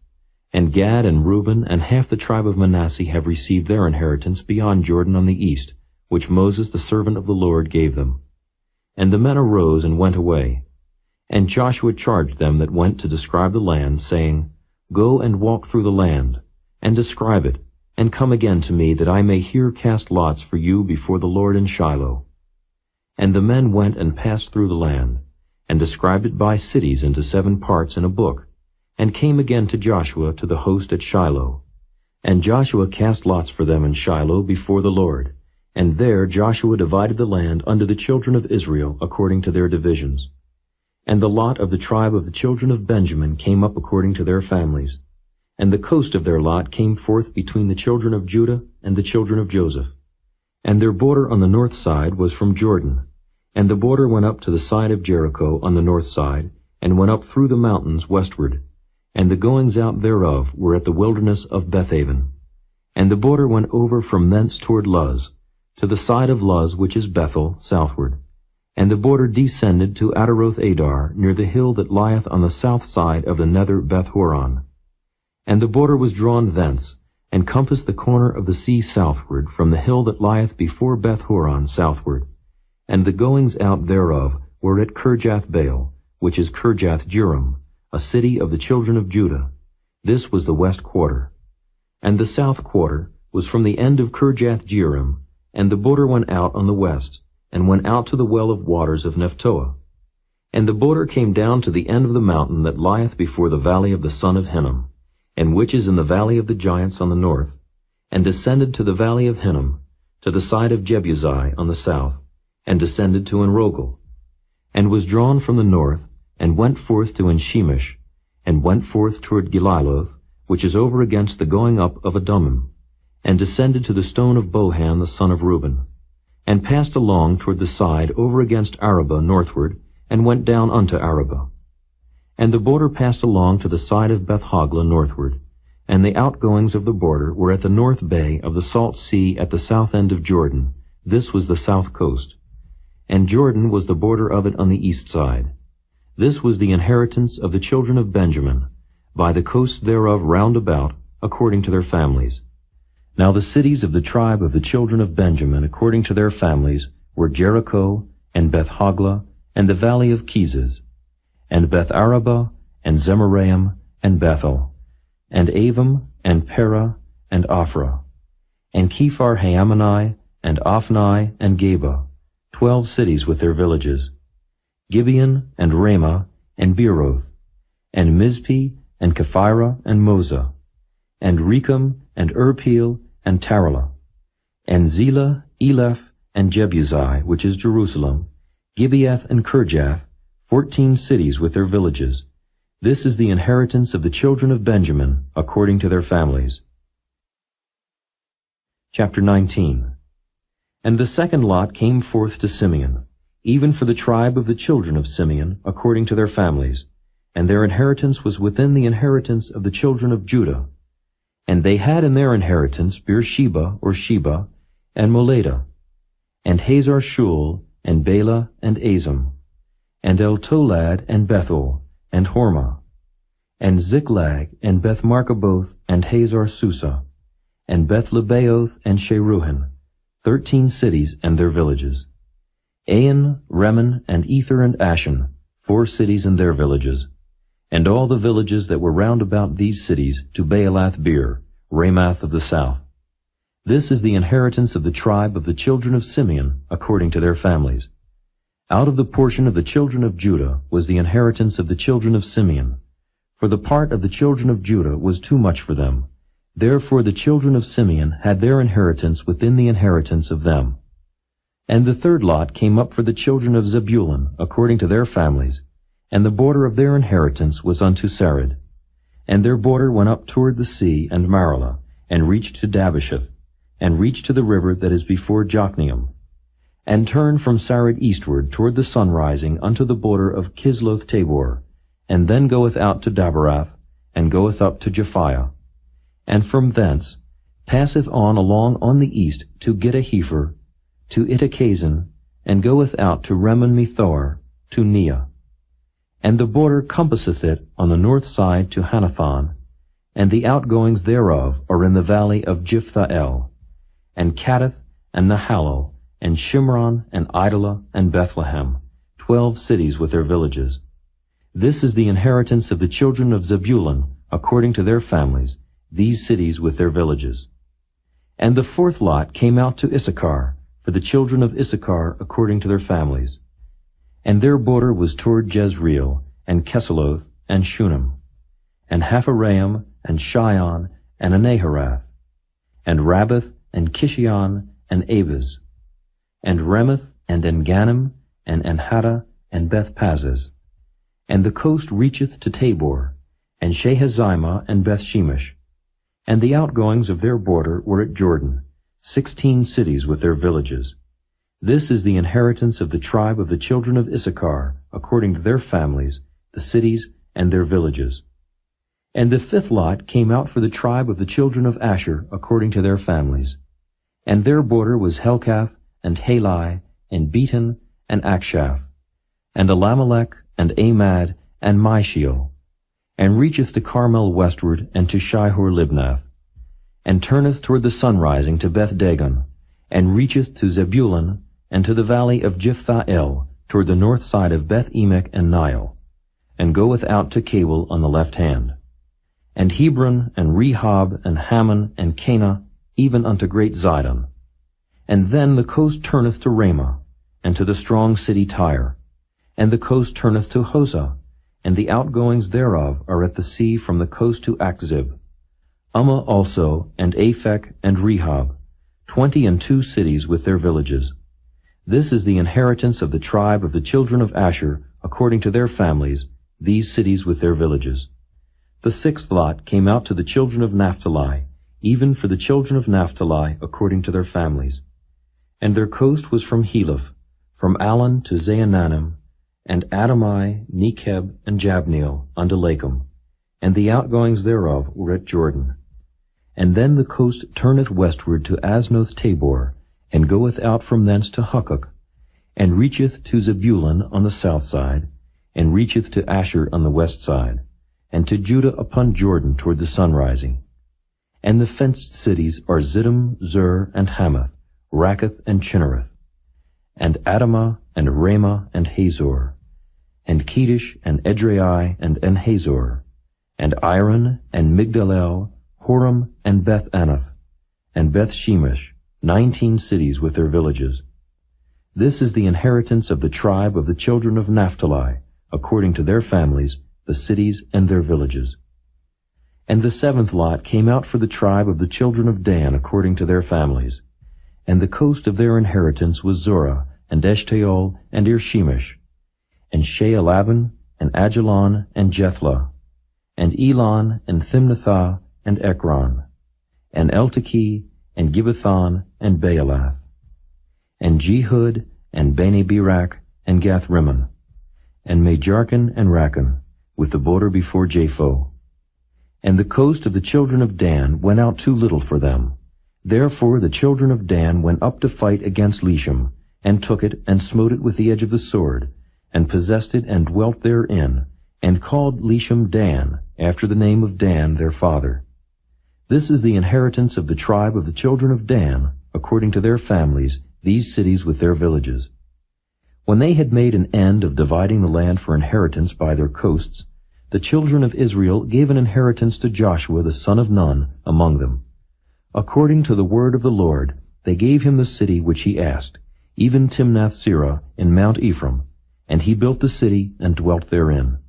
And Gad and Reuben and half the tribe of Manasseh have received their inheritance beyond Jordan on the east, which Moses the servant of the Lord gave them. And the men arose and went away. And Joshua charged them that went to describe the land, saying, Go and walk through the land, and describe it, and come again to me, that I may here cast lots for you before the Lord in Shiloh. And the men went and passed through the land, and described it by cities into 7 parts in a book, and came again to Joshua to the host at Shiloh. And Joshua cast lots for them in Shiloh before the Lord, and there Joshua divided the land unto the children of Israel according to their divisions. And the lot of the tribe of the children of Benjamin came up according to their families, and the coast of their lot came forth between the children of Judah and the children of Joseph. And their border on the north side was from Jordan, and the border went up to the side of Jericho on the north side, and went up through the mountains westward, and the goings out thereof were at the wilderness of Bethaven. And the border went over from thence toward Luz, to the side of Luz, which is Bethel, southward. And the border descended to Ataroth Adar, near the hill that lieth on the south side of the nether Beth-horon. And the border was drawn thence, and compassed the corner of the sea southward, from the hill that lieth before Beth-horon southward. And the goings out thereof were at Kirjath-baal, which is Kirjath-jearim, a city of the children of Judah. This was the west quarter. And the south quarter was from the end of Kirjath-jearim, and the border went out on the west, and went out to the well of waters of Nephtoah. And the border came down to the end of the mountain that lieth before the valley of the son of Hinnom, and which is in the valley of the giants on the north, and descended to the valley of Hinnom, to the side of Jebusi on the south, and descended to Enrogel, and was drawn from the north, and went forth to Enshemish, and went forth toward Geliloth, which is over against the going up of Adummim, and descended to the stone of Bohan the son of Reuben, and passed along toward the side over against Arabah northward, and went down unto Arabah. And the border passed along to the side of Beth-hoglah northward, and the outgoings of the border were at the north bay of the salt sea at the south end of Jordan. This was the south coast. And Jordan was the border of it on the east side. This was the inheritance of the children of Benjamin, by the coasts thereof round about, according to their families. Now the cities of the tribe of the children of Benjamin, according to their families, were Jericho, and Beth-hoglah, and the valley of Kezis, and Beth-arabah, and Zemaraim, and Bethel, and Avim, and Perah, and Ophrah, and Kephar-Haamani, and Ophni, and Geba, 12 cities with their villages, Gibeon, and Ramah, and Beeroth, and Mizpeh, and Kephirah, and Moza, and Rechem, and Urpeel, and Taralah. And Zelah, Eleph, and Jebusai, which is Jerusalem, Gibeath and Kirjath, 14 cities with their villages. This is the inheritance of the children of Benjamin, according to their families. Chapter 19. And the second lot came forth to Simeon, even for the tribe of the children of Simeon, according to their families. And their inheritance was within the inheritance of the children of Judah. And they had in their inheritance Beersheba, or Sheba, and Moladah, and Hazar Shul, and Bela, and Azam, and El-Tolad, and Bethel, and Hormah, and Ziklag, and Beth-Markaboth, and Hazar Susa, and Beth-Lebaoth, and Sheruhin, 13 cities and their villages. Ain, Remen, and Ether, and Ashan, 4 cities and their villages, and all the villages that were round about these cities to Baalath-beer, Ramath of the south. This is the inheritance of the tribe of the children of Simeon, according to their families. Out of the portion of the children of Judah was the inheritance of the children of Simeon. For the part of the children of Judah was too much for them. Therefore the children of Simeon had their inheritance within the inheritance of them. And the third lot came up for the children of Zebulun, according to their families. And the border of their inheritance was unto Sarid. And their border went up toward the sea and Maralah, and reached to Dabasheth, and reached to the river that is before Jokneam, and turned from Sarid eastward toward the sunrising unto the border of Kisloth-Tabor, and then goeth out to Dabarath, and goeth up to Japhiah, and from thence passeth on along on the east to Gittah-Hepher, to Ittachazin, and goeth out to Remon-Methor, to Neah. And the border compasseth it on the north side to Hanathon, and the outgoings thereof are in the valley of Jiphthahel, and Kaddath, and Nahalal, and Shimron, and Idalah, and Bethlehem, 12 cities with their villages. This is the inheritance of the children of Zebulun, according to their families, these cities with their villages. And the fourth lot came out to Issachar, for the children of Issachar, according to their families. And their border was toward Jezreel, and Kesuloth, and Shunem, and Hapharaim, and Shion, and Anaharath, and Rabbath, and Kishion, and Abez, and Remeth, and Enganim, and Enhatta, and Beth-Pazzez. And the coast reacheth to Tabor, and Shehazimah, and Beth-Shemesh. And the outgoings of their border were at Jordan, 16 cities with their villages. This is the inheritance of the tribe of the children of Issachar, according to their families, the cities and their villages. And the fifth lot came out for the tribe of the children of Asher, according to their families. And their border was Helkath, and Halai, and Beaton, and Akshaph, and Elimelech, and Amad, and Mishiel, and reacheth to Carmel westward, and to Shihor-Libnath, and turneth toward the sunrising to Beth-Dagon, and reacheth to Zebulun, and to the valley of Jiphthahel, toward the north side of Beth-Emek and Nile, and goeth out to Cabul on the left hand. And Hebron, and Rehob, and Hammon, and Cana, even unto great Zidon. And then the coast turneth to Ramah, and to the strong city Tyre. And the coast turneth to Hosah, and the outgoings thereof are at the sea from the coast to Akzib. Ummah also, and Aphek, and Rehob, 22 cities with their villages. This is the inheritance of the tribe of the children of Asher, according to their families, these cities with their villages. The sixth lot came out to the children of Naphtali, even for the children of Naphtali, according to their families. And their coast was from Heleph, from Alon to Zaanannim, and Adamai, Nekeb, and Jabneel, unto Lakum, and the outgoings thereof were at Jordan. And then the coast turneth westward to Aznoth-Tabor, and goeth out from thence to Hukkok, and reacheth to Zebulun on the south side, and reacheth to Asher on the west side, and to Judah upon Jordan toward the sunrising. And the fenced cities are Ziddim, Zur, and Hamath, Rakkath, and Chinnereth, and Adamah, and Ramah, and Hazor, and Kedesh, and Edrei, and En-Hazor, and Iron, and Migdalel, Horam, and Beth-Anath, and Beth-Shemesh, 19 cities with their villages. This is the inheritance of the tribe of the children of Naphtali, according to their families, the cities and their villages. And the seventh lot came out for the tribe of the children of Dan, according to their families. And the coast of their inheritance was Zorah, and Eshtaol, and Irshemesh, and Shealaban, and Ajalon, and Jethlah, and Elon, and Thimnathah, and Ekron, and Eltekeh, and Gibbethon, and Baalath, and Jehud, and Bene Berak, and Gathrimmon, and Majarkan, and Rakan, with the border before Japho. And the coast of the children of Dan went out too little for them. Therefore the children of Dan went up to fight against Leshem, and took it, and smote it with the edge of the sword, and possessed it, and dwelt therein, and called Leshem Dan, after the name of Dan their father. This is the inheritance of the tribe of the children of Dan, according to their families, these cities with their villages. When they had made an end of dividing the land for inheritance by their coasts, the children of Israel gave an inheritance to Joshua the son of Nun among them. According to the word of the Lord, they gave him the city which he asked, even Timnath-Serah in Mount Ephraim, and he built the city and dwelt therein.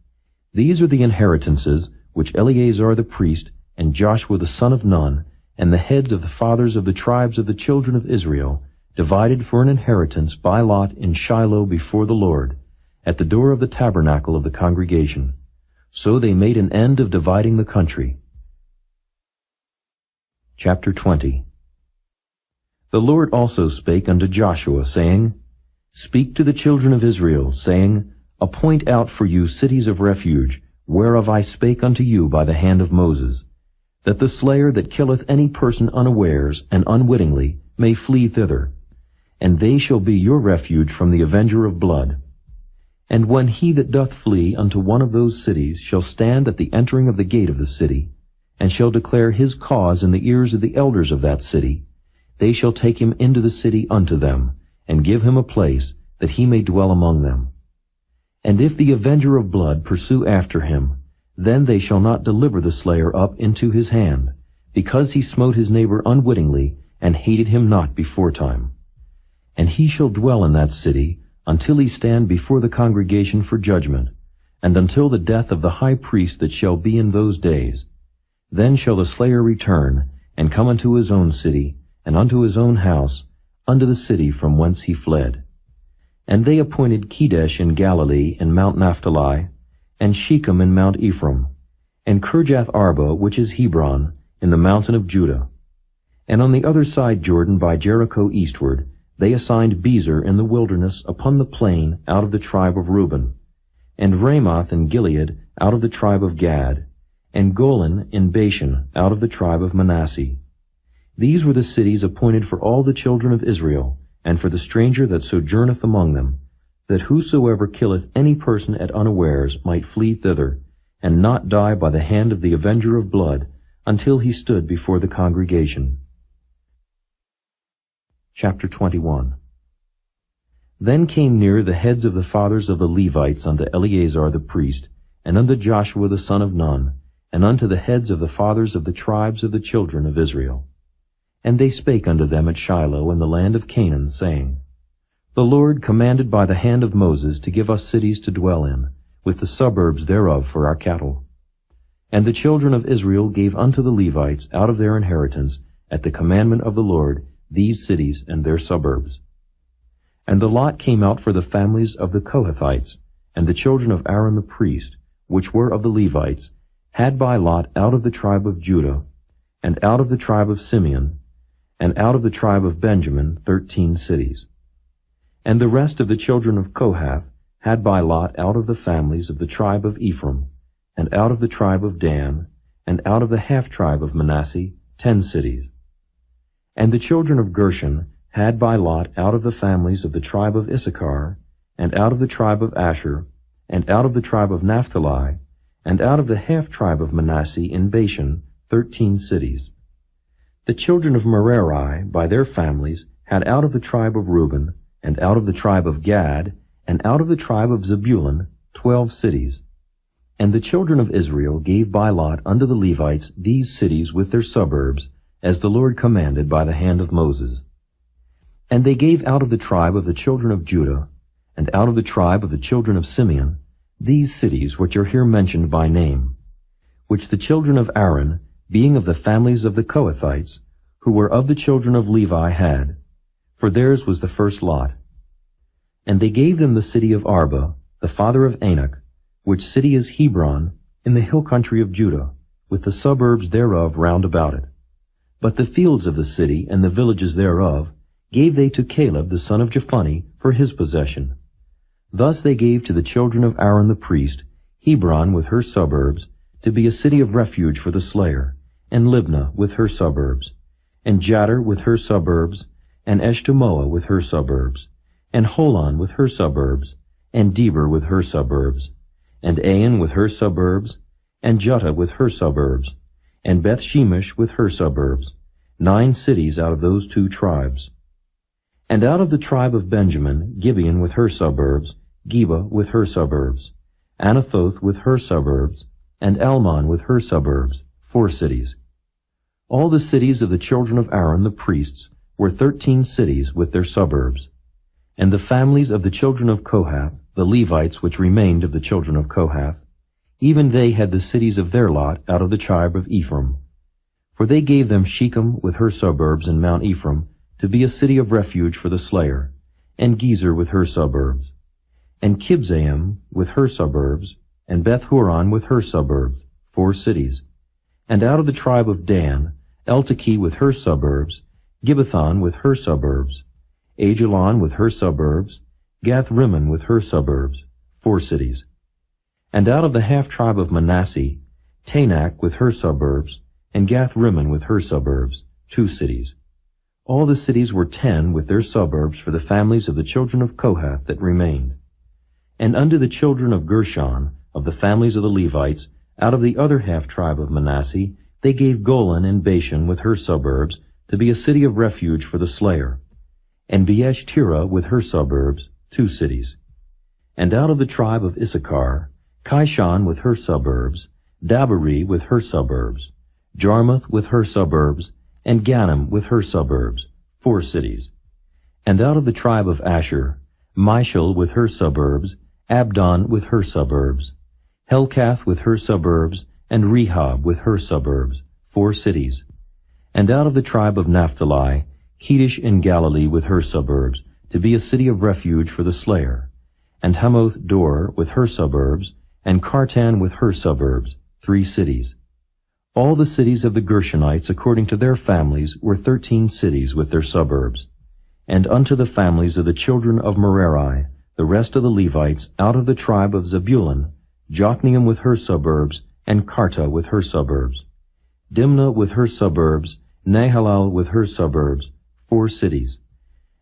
These are the inheritances which Eleazar the priest and Joshua the son of Nun and the heads of the fathers of the tribes of the children of Israel divided for an inheritance by lot in Shiloh before the Lord, at the door of the tabernacle of the congregation. So they made an end of dividing the country. Chapter 20. The Lord also spake unto Joshua, saying, Speak to the children of Israel, saying, Appoint out for you cities of refuge, whereof I spake unto you by the hand of Moses, that the slayer that killeth any person unawares and unwittingly may flee thither, and they shall be your refuge from the avenger of blood. And when he that doth flee unto one of those cities shall stand at the entering of the gate of the city, and shall declare his cause in the ears of the elders of that city, they shall take him into the city unto them, and give him a place, that he may dwell among them. And if the avenger of blood pursue after him, then they shall not deliver the slayer up into his hand, because he smote his neighbor unwittingly, and hated him not beforetime. And he shall dwell in that city, until he stand before the congregation for judgment, and until the death of the high priest that shall be in those days. Then shall the slayer return, and come unto his own city, and unto his own house, unto the city from whence he fled. And they appointed Kedesh in Galilee in Mount Naphtali, and Shechem in Mount Ephraim, and Kirjath Arba, which is Hebron, in the mountain of Judah. And on the other side Jordan by Jericho eastward, they assigned Bezer in the wilderness upon the plain out of the tribe of Reuben, and Ramoth in Gilead out of the tribe of Gad, and Golan in Bashan out of the tribe of Manasseh. These were the cities appointed for all the children of Israel, and for the stranger that sojourneth among them, that whosoever killeth any person at unawares might flee thither, and not die by the hand of the avenger of blood, until he stood before the congregation. Chapter 21. Then came near the heads of the fathers of the Levites unto Eleazar the priest, and unto Joshua the son of Nun, and unto the heads of the fathers of the tribes of the children of Israel. And they spake unto them at Shiloh in the land of Canaan, saying, The Lord commanded by the hand of Moses to give us cities to dwell in, with the suburbs thereof for our cattle. And the children of Israel gave unto the Levites out of their inheritance, at the commandment of the Lord, these cities and their suburbs. And the lot came out for the families of the Kohathites, and the children of Aaron the priest, which were of the Levites, had by lot out of the tribe of Judah, and out of the tribe of Simeon, and out of the tribe of Benjamin 13 cities. And the rest of the children of Kohath had by lot out of the families of the tribe of Ephraim, and out of the tribe of Dan, and out of the half-tribe of Manasseh 10 cities. And the children of Gershon had by lot out of the families of the tribe of Issachar, and out of the tribe of Asher, and out of the tribe of Naphtali, and out of the half-tribe of Manasseh in Bashan 13 cities. The children of Merari, by their families, had out of the tribe of Reuben, and out of the tribe of Gad, and out of the tribe of Zebulun 12 cities. And the children of Israel gave by lot unto the Levites these cities with their suburbs, as the Lord commanded by the hand of Moses. And they gave out of the tribe of the children of Judah, and out of the tribe of the children of Simeon, these cities which are here mentioned by name, which the children of Aaron, being of the families of the Kohathites, who were of the children of Levi, had, for theirs was the first lot. And they gave them the city of Arba, the father of Anak, which city is Hebron, in the hill country of Judah, with the suburbs thereof round about it. But the fields of the city and the villages thereof gave they to Caleb the son of Jephunneh for his possession. Thus they gave to the children of Aaron the priest Hebron with her suburbs, to be a city of refuge for the slayer, and Libnah with her suburbs, and Jattir with her suburbs, and Eshtemoa with her suburbs, and Holon with her suburbs, and Debir with her suburbs, and Ain with her suburbs, and Juttah with her suburbs, and Beth Shemesh with her suburbs, 9 cities out of those 2 tribes. And out of the tribe of Benjamin, Gibeon with her suburbs, Geba with her suburbs, Anathoth with her suburbs, and Almon with her suburbs, 4 cities. All the cities of the children of Aaron the priests were 13 cities with their suburbs. And the families of the children of Kohath, the Levites which remained of the children of Kohath, even they had the cities of their lot out of the tribe of Ephraim. For they gave them Shechem with her suburbs in Mount Ephraim, to be a city of refuge for the slayer, and Gezer with her suburbs, and Kibzaim with her suburbs, and Beth-horon with her suburbs, 4 cities. And out of the tribe of Dan, Eltekeh with her suburbs, Gibbethon with her suburbs, Ajalon with her suburbs, Gath-rimmon with her suburbs, 4 cities. And out of the half-tribe of Manasseh, Tanakh with her suburbs, and Gath-rimmon with her suburbs, 2 cities. All the cities were 10 with their suburbs for the families of the children of Kohath that remained. And unto the children of Gershon, of the families of the Levites, out of the other half-tribe of Manasseh, they gave Golan and Bashan with her suburbs, to be a city of refuge for the slayer, and Beeshtira with her suburbs, 2 cities. And out of the tribe of Issachar, Kishon with her suburbs, Dabari with her suburbs, Jarmuth with her suburbs, and Ganim with her suburbs, 4 cities. And out of the tribe of Asher, Mishal with her suburbs, Abdon with her suburbs, Helkath with her suburbs, and Rehob with her suburbs, 4 cities. And out of the tribe of Naphtali, Kedesh in Galilee with her suburbs, to be a city of refuge for the slayer, and Hamoth Dor with her suburbs, and Kartan with her suburbs, 3 cities. All the cities of the Gershonites according to their families were 13 cities with their suburbs. And unto the families of the children of Merari, the rest of the Levites, out of the tribe of Zebulun, Jokneam with her suburbs, and Karta with her suburbs, Dimnah with her suburbs, Nahalal with her suburbs, 4 cities.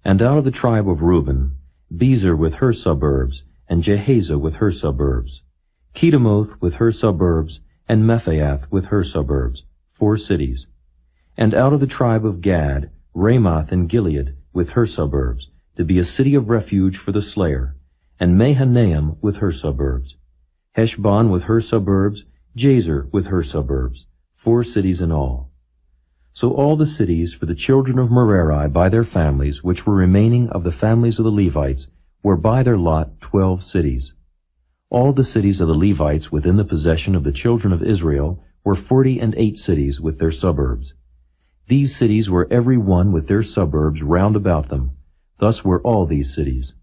And out of the tribe of Reuben, Bezer with her suburbs, and Jehaza with her suburbs, Kedemoth with her suburbs, and Mephath with her suburbs, 4 cities. And out of the tribe of Gad, Ramoth in Gilead with her suburbs, to be a city of refuge for the slayer, and Mahanaim with her suburbs, Heshbon with her suburbs, Jazer with her suburbs, 4 cities in all. So all the cities for the children of Merari by their families, which were remaining of the families of the Levites, were by their lot 12 cities. All the cities of the Levites within the possession of the children of Israel were 48 cities with their suburbs. These cities were every one with their suburbs round about them. Thus were all these cities.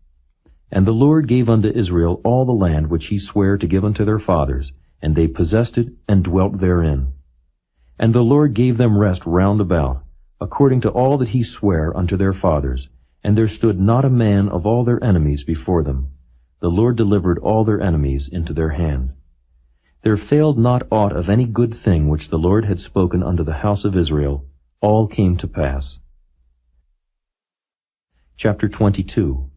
And the Lord gave unto Israel all the land which he sware to give unto their fathers, and they possessed it and dwelt therein. And the Lord gave them rest round about, according to all that he sware unto their fathers, and there stood not a man of all their enemies before them. The Lord delivered all their enemies into their hand. There failed not aught of any good thing which the Lord had spoken unto the house of Israel. All came to pass. Chapter 22.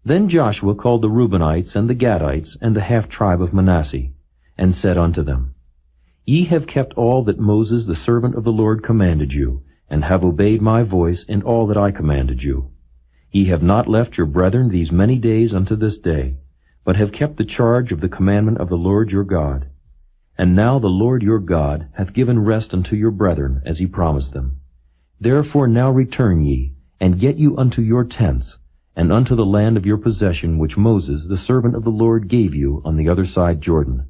Then Joshua called the Reubenites and the Gadites and the half-tribe of Manasseh, and said unto them, Ye have kept all that Moses the servant of the Lord commanded you, and have obeyed my voice in all that I commanded you. Ye have not left your brethren these many days unto this day, but have kept the charge of the commandment of the Lord your God. And now the Lord your God hath given rest unto your brethren, as he promised them. Therefore now return ye, and get you unto your tents, and unto the land of your possession which Moses the servant of the Lord gave you on the other side Jordan.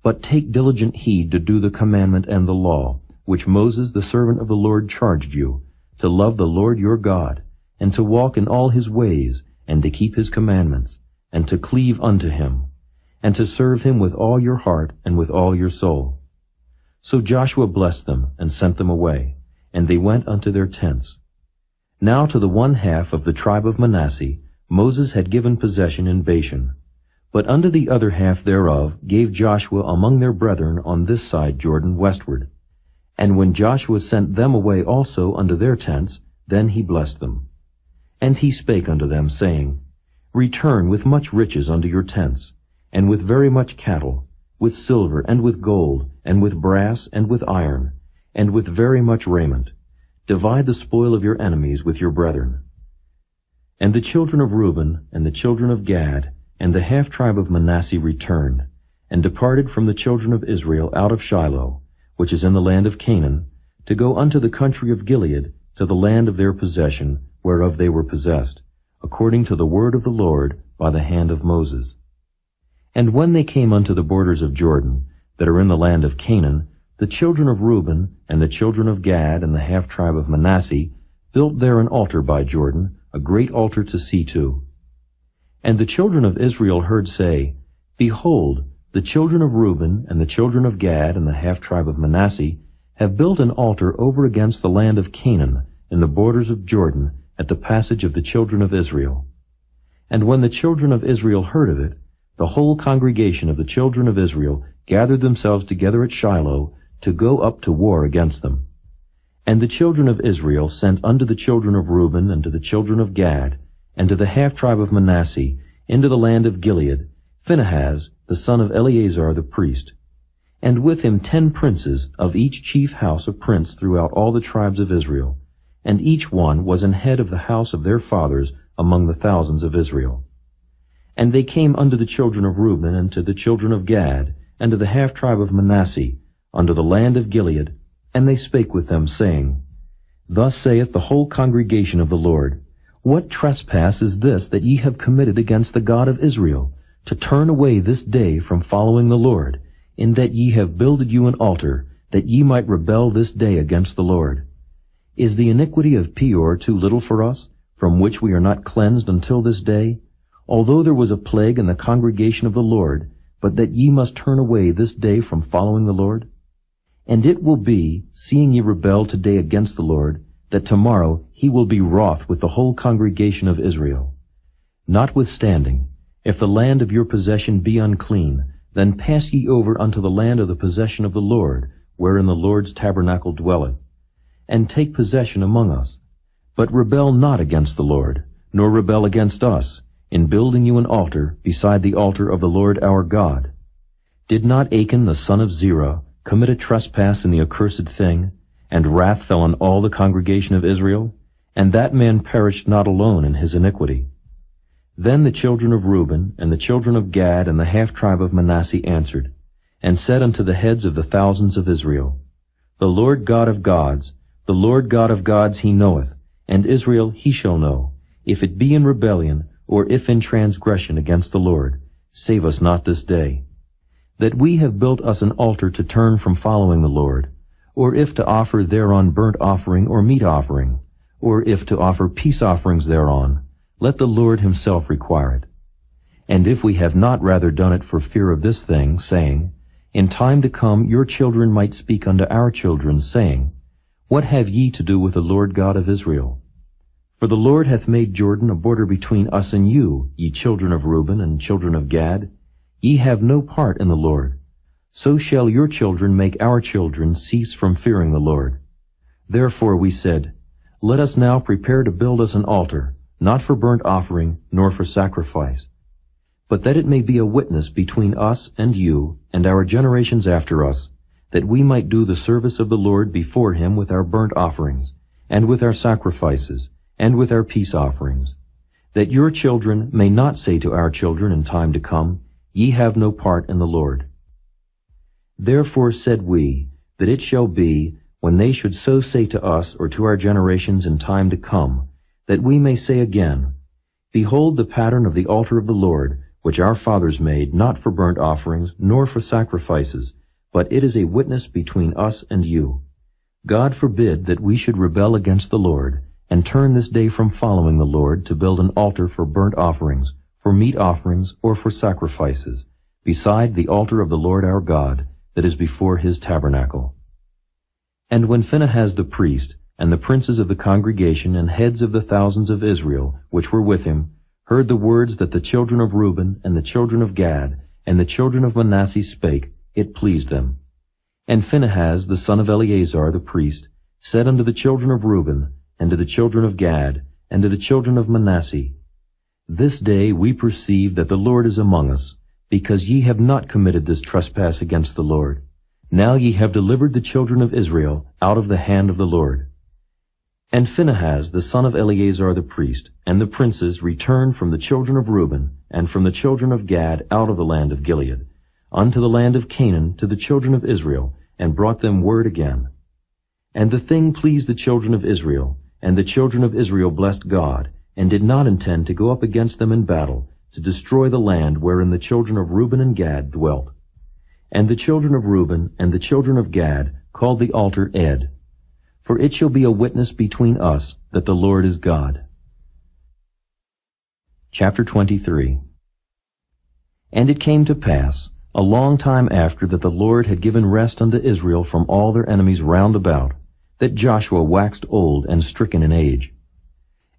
But take diligent heed to do the commandment and the law, which Moses the servant of the Lord charged you, to love the Lord your God, and to walk in all his ways, and to keep his commandments, and to cleave unto him, and to serve him with all your heart and with all your soul. So Joshua blessed them, and sent them away, and they went unto their tents. Now to the one half of the tribe of Manasseh Moses had given possession in Bashan, but unto the other half thereof gave Joshua among their brethren on this side Jordan westward. And when Joshua sent them away also unto their tents, then he blessed them. And he spake unto them, saying, Return with much riches unto your tents, and with very much cattle, with silver, and with gold, and with brass, and with iron, and with very much raiment. Divide the spoil of your enemies with your brethren. And the children of Reuben, and the children of Gad, and the half tribe of Manasseh returned, and departed from the children of Israel out of Shiloh, which is in the land of Canaan, to go unto the country of Gilead, to the land of their possession, whereof they were possessed, according to the word of the Lord by the hand of Moses. And when they came unto the borders of Jordan, that are in the land of Canaan, the children of Reuben, and the children of Gad, and the half tribe of Manasseh, built there an altar by Jordan, a great altar to see to. And the children of Israel heard say, Behold, the children of Reuben, and the children of Gad, and the half tribe of Manasseh, have built an altar over against the land of Canaan, in the borders of Jordan, at the passage of the children of Israel. And when the children of Israel heard of it, the whole congregation of the children of Israel gathered themselves together at Shiloh to go up to war against them. And the children of Israel sent unto the children of Reuben, and to the children of Gad, and to the half tribe of Manasseh, into the land of Gilead, Phinehas, the son of Eleazar the priest, and with him 10 princes, of each chief house a prince throughout all the tribes of Israel, and each one was an head of the house of their fathers among the thousands of Israel. And they came unto the children of Reuben, and to the children of Gad, and to the half tribe of Manasseh, unto the land of Gilead, and they spake with them, saying, Thus saith the whole congregation of the Lord, What trespass is this that ye have committed against the God of Israel, to turn away this day from following the Lord, in that ye have builded you an altar, that ye might rebel this day against the Lord? Is the iniquity of Peor too little for us, from which we are not cleansed until this day? Although there was a plague in the congregation of the Lord, but that ye must turn away this day from following the Lord? And it will be, seeing ye rebel today against the Lord, that tomorrow he will be wroth with the whole congregation of Israel. Notwithstanding, if the land of your possession be unclean, then pass ye over unto the land of the possession of the Lord, wherein the Lord's tabernacle dwelleth, and take possession among us. But rebel not against the Lord, nor rebel against us, in building you an altar beside the altar of the Lord our God. Did not Achan the son of Zerah commit a trespass in the accursed thing, and wrath fell on all the congregation of Israel? And that man perished not alone in his iniquity. Then the children of Reuben, and the children of Gad, and the half tribe of Manasseh answered, and said unto the heads of the thousands of Israel, The Lord God of gods, the Lord God of gods he knoweth, and Israel he shall know, if it be in rebellion, or if in transgression against the Lord. Save us not this day. That we have built us an altar to turn from following the Lord, or if to offer thereon burnt offering or meat offering, or if to offer peace offerings thereon, let the Lord himself require it. And if we have not rather done it for fear of this thing, saying, In time to come your children might speak unto our children, saying, What have ye to do with the Lord God of Israel? For the Lord hath made Jordan a border between us and you, ye children of Reuben and children of Gad. Ye have no part in the Lord. So shall your children make our children cease from fearing the Lord. Therefore we said, Let us now prepare to build us an altar, not for burnt offering, nor for sacrifice, but that it may be a witness between us and you, and our generations after us, that we might do the service of the Lord before him with our burnt offerings, and with our sacrifices, and with our peace offerings, that your children may not say to our children in time to come, Ye have no part in the Lord. Therefore said we, that it shall be, when they should so say to us or to our generations in time to come, that we may say again, Behold the pattern of the altar of the Lord, which our fathers made, not for burnt offerings, nor for sacrifices, but it is a witness between us and you. God forbid that we should rebel against the Lord, and turn this day from following the Lord to build an altar for burnt offerings, for meat offerings, or for sacrifices, beside the altar of the Lord our God, that is before his tabernacle. And when Phinehas the priest, and the princes of the congregation and heads of the thousands of Israel, which were with him, heard the words that the children of Reuben, and the children of Gad, and the children of Manasseh spake, it pleased them. And Phinehas the son of Eleazar the priest said unto the children of Reuben, and to the children of Gad, and to the children of Manasseh, This day we perceive that the Lord is among us, because ye have not committed this trespass against the Lord. Now ye have delivered the children of Israel out of the hand of the Lord. And Phinehas the son of Eleazar the priest, and the princes returned from the children of Reuben, and from the children of Gad out of the land of Gilead, unto the land of Canaan to the children of Israel, and brought them word again. And the thing pleased the children of Israel, and the children of Israel blessed God, and did not intend to go up against them in battle, to destroy the land wherein the children of Reuben and Gad dwelt. And the children of Reuben and the children of Gad called the altar Ed, for it shall be a witness between us that the Lord is God. Chapter 23. And it came to pass, a long time after that the Lord had given rest unto Israel from all their enemies round about, that Joshua waxed old and stricken in age.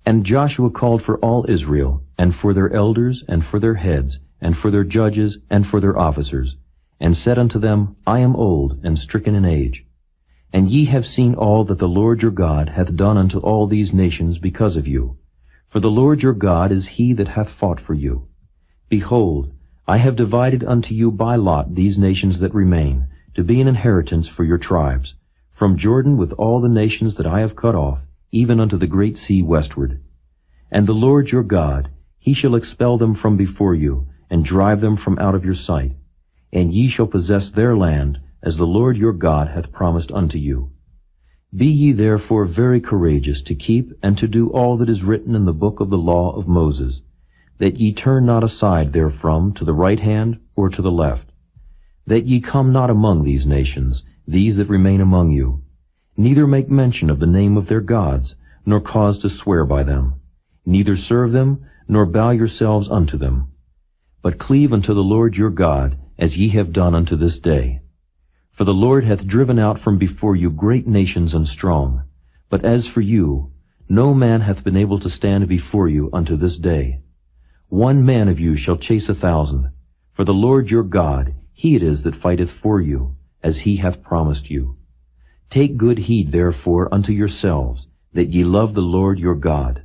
And Joshua called for all Israel, and for their elders, and for their heads, and for their judges, and for their officers, and said unto them, I am old and stricken in age. And ye have seen all that the Lord your God hath done unto all these nations because of you. For the Lord your God is he that hath fought for you. Behold, I have divided unto you by lot these nations that remain, to be an inheritance for your tribes, from Jordan with all the nations that I have cut off, even unto the great sea westward. And the Lord your God, he shall expel them from before you, and drive them from out of your sight. And ye shall possess their land, as the Lord your God hath promised unto you. Be ye therefore very courageous to keep and to do all that is written in the book of the law of Moses, that ye turn not aside therefrom to the right hand or to the left, that ye come not among these nations, these that remain among you, neither make mention of the name of their gods, nor cause to swear by them, neither serve them, nor bow yourselves unto them, but cleave unto the Lord your God, as ye have done unto this day. For the Lord hath driven out from before you great nations and strong. But as for you, no man hath been able to stand before you unto this day. 1 man of you shall chase 1,000. For the Lord your God, he it is that fighteth for you, as he hath promised you. Take good heed therefore unto yourselves, that ye love the Lord your God.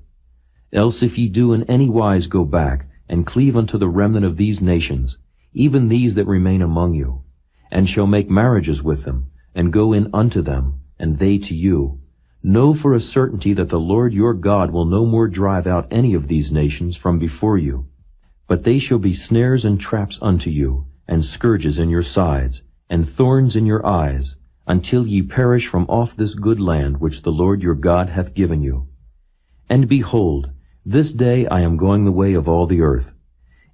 Else if ye do in any wise go back, and cleave unto the remnant of these nations, even these that remain among you, and shall make marriages with them, and go in unto them, and they to you, know for a certainty that the Lord your God will no more drive out any of these nations from before you, but they shall be snares and traps unto you, and scourges in your sides, and thorns in your eyes, until ye perish from off this good land which the Lord your God hath given you. And behold, this day I am going the way of all the earth.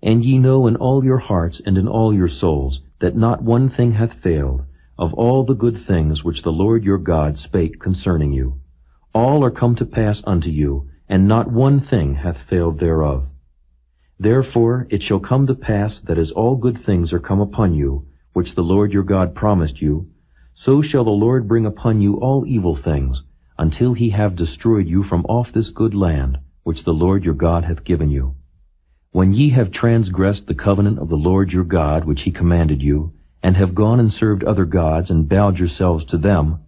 And ye know in all your hearts and in all your souls that not one thing hath failed, of all the good things which the Lord your God spake concerning you. All are come to pass unto you, and not one thing hath failed thereof. Therefore it shall come to pass that as all good things are come upon you, which the Lord your God promised you, so shall the Lord bring upon you all evil things, until he have destroyed you from off this good land, which the Lord your God hath given you. When ye have transgressed the covenant of the Lord your God which he commanded you, and have gone and served other gods, and bowed yourselves to them,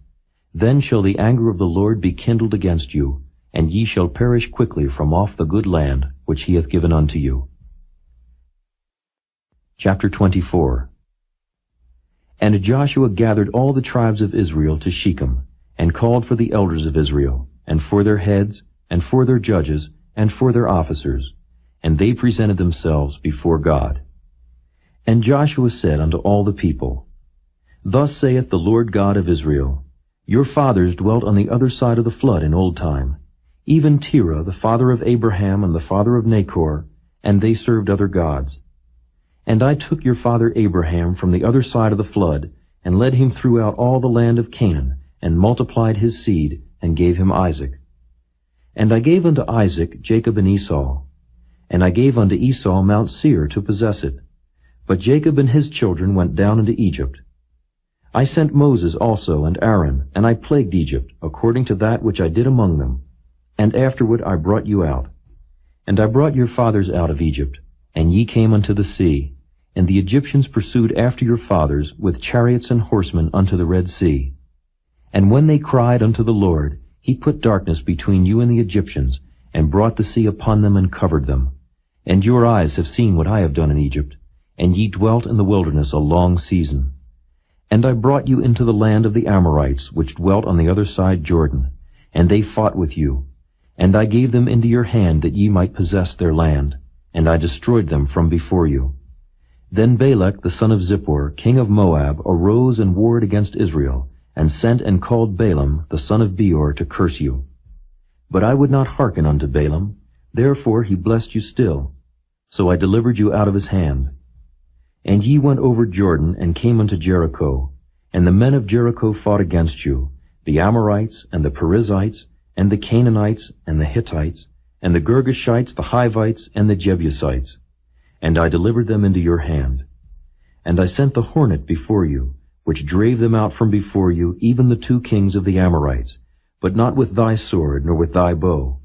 then shall the anger of the Lord be kindled against you, and ye shall perish quickly from off the good land which he hath given unto you. Chapter 24. And Joshua gathered all the tribes of Israel to Shechem, and called for the elders of Israel, and for their heads, and for their judges, and for their officers, and they presented themselves before God. And Joshua said unto all the people, Thus saith the Lord God of Israel, Your fathers dwelt on the other side of the flood in old time, even Terah the father of Abraham and the father of Nachor, and they served other gods. And I took your father Abraham from the other side of the flood, and led him throughout all the land of Canaan, and multiplied his seed, and gave him Isaac. And I gave unto Isaac Jacob and Esau. And I gave unto Esau Mount Seir to possess it. But Jacob and his children went down into Egypt. I sent Moses also and Aaron, and I plagued Egypt, according to that which I did among them. And afterward I brought you out. And I brought your fathers out of Egypt, and ye came unto the sea. And the Egyptians pursued after your fathers with chariots and horsemen unto the Red Sea. And when they cried unto the Lord, he put darkness between you and the Egyptians, and brought the sea upon them and covered them. And your eyes have seen what I have done in Egypt, and ye dwelt in the wilderness a long season. And I brought you into the land of the Amorites, which dwelt on the other side Jordan, and they fought with you. And I gave them into your hand that ye might possess their land, and I destroyed them from before you. Then Balak the son of Zippor, king of Moab, arose and warred against Israel, and sent and called Balaam the son of Beor to curse you. But I would not hearken unto Balaam, therefore he blessed you still. So I delivered you out of his hand. And ye went over Jordan, and came unto Jericho. And the men of Jericho fought against you, the Amorites, and the Perizzites, and the Canaanites, and the Hittites, and the Girgashites, the Hivites, and the Jebusites. And I delivered them into your hand. And I sent the hornet before you, which drave them out from before you, even the 2 kings of the Amorites, but not with thy sword, nor with thy bow.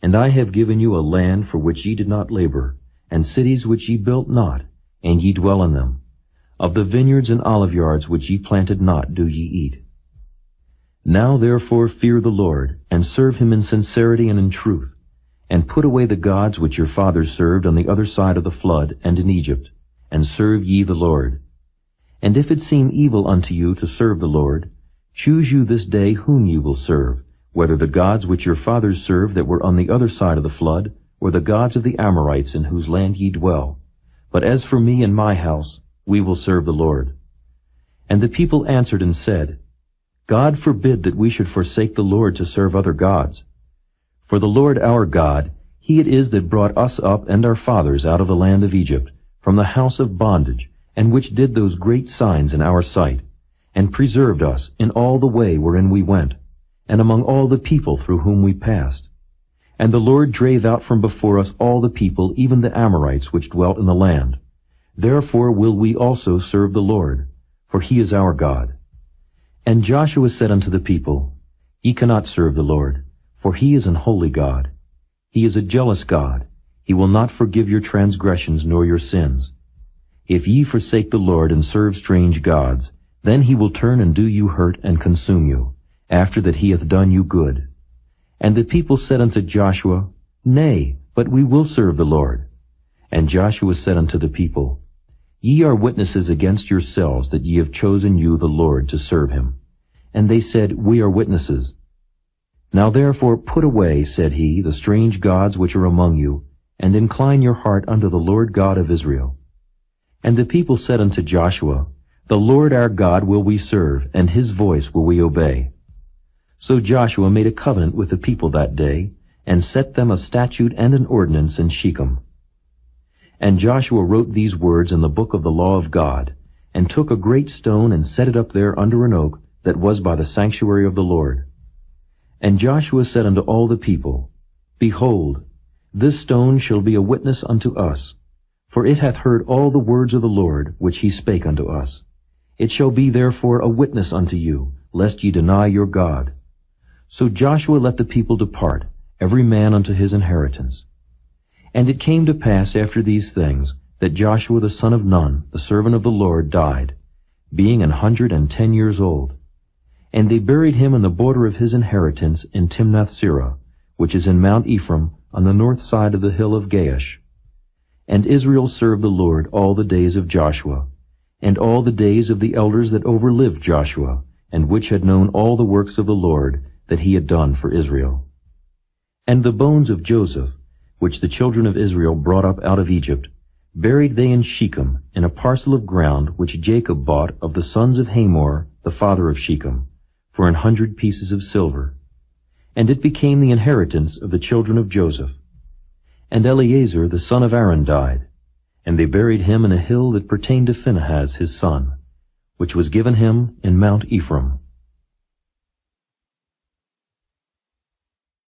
And I have given you a land for which ye did not labor, and cities which ye built not, and ye dwell in them. Of the vineyards and oliveyards which ye planted not do ye eat. Now therefore fear the Lord, and serve him in sincerity and in truth, and put away the gods which your fathers served on the other side of the flood and in Egypt, and serve ye the Lord. And if it seem evil unto you to serve the Lord, choose you this day whom ye will serve, whether the gods which your fathers served that were on the other side of the flood, or the gods of the Amorites in whose land ye dwell. But as for me and my house, we will serve the Lord. And the people answered and said, God forbid that we should forsake the Lord to serve other gods. For the Lord our God, he it is that brought us up and our fathers out of the land of Egypt, from the house of bondage, and which did those great signs in our sight, and preserved us in all the way wherein we went, and among all the people through whom we passed. And the Lord drave out from before us all the people, even the Amorites which dwelt in the land. Therefore will we also serve the Lord, for he is our God. And Joshua said unto the people, Ye cannot serve the Lord, for he is an holy God. He is a jealous God. He will not forgive your transgressions nor your sins. If ye forsake the Lord and serve strange gods, then he will turn and do you hurt and consume you, after that he hath done you good. And the people said unto Joshua, Nay, but we will serve the Lord. And Joshua said unto the people, Ye are witnesses against yourselves that ye have chosen you the Lord to serve him. And they said, We are witnesses. Now therefore put away, said he, the strange gods which are among you, and incline your heart unto the Lord God of Israel. And the people said unto Joshua, The Lord our God will we serve, and his voice will we obey. So Joshua made a covenant with the people that day, and set them a statute and an ordinance in Shechem. And Joshua wrote these words in the book of the law of God, and took a great stone and set it up there under an oak that was by the sanctuary of the Lord. And Joshua said unto all the people, Behold, this stone shall be a witness unto us, for it hath heard all the words of the Lord which he spake unto us. It shall be therefore a witness unto you, lest ye deny your God. So Joshua let the people depart, every man unto his inheritance. And it came to pass after these things, that Joshua the son of Nun, the servant of the Lord, died, being 110 years old. And they buried him in the border of his inheritance in Timnath-serah, which is in Mount Ephraim, on the north side of the hill of Gaash. And Israel served the Lord all the days of Joshua, and all the days of the elders that overlived Joshua, and which had known all the works of the Lord that he had done for Israel. And the bones of Joseph, which the children of Israel brought up out of Egypt, buried they in Shechem, in a parcel of ground which Jacob bought of the sons of Hamor, the father of Shechem, for 100 pieces of silver. And it became the inheritance of the children of Joseph. And Eleazar the son of Aaron died, and they buried him in a hill that pertained to Phinehas his son, which was given him in Mount Ephraim.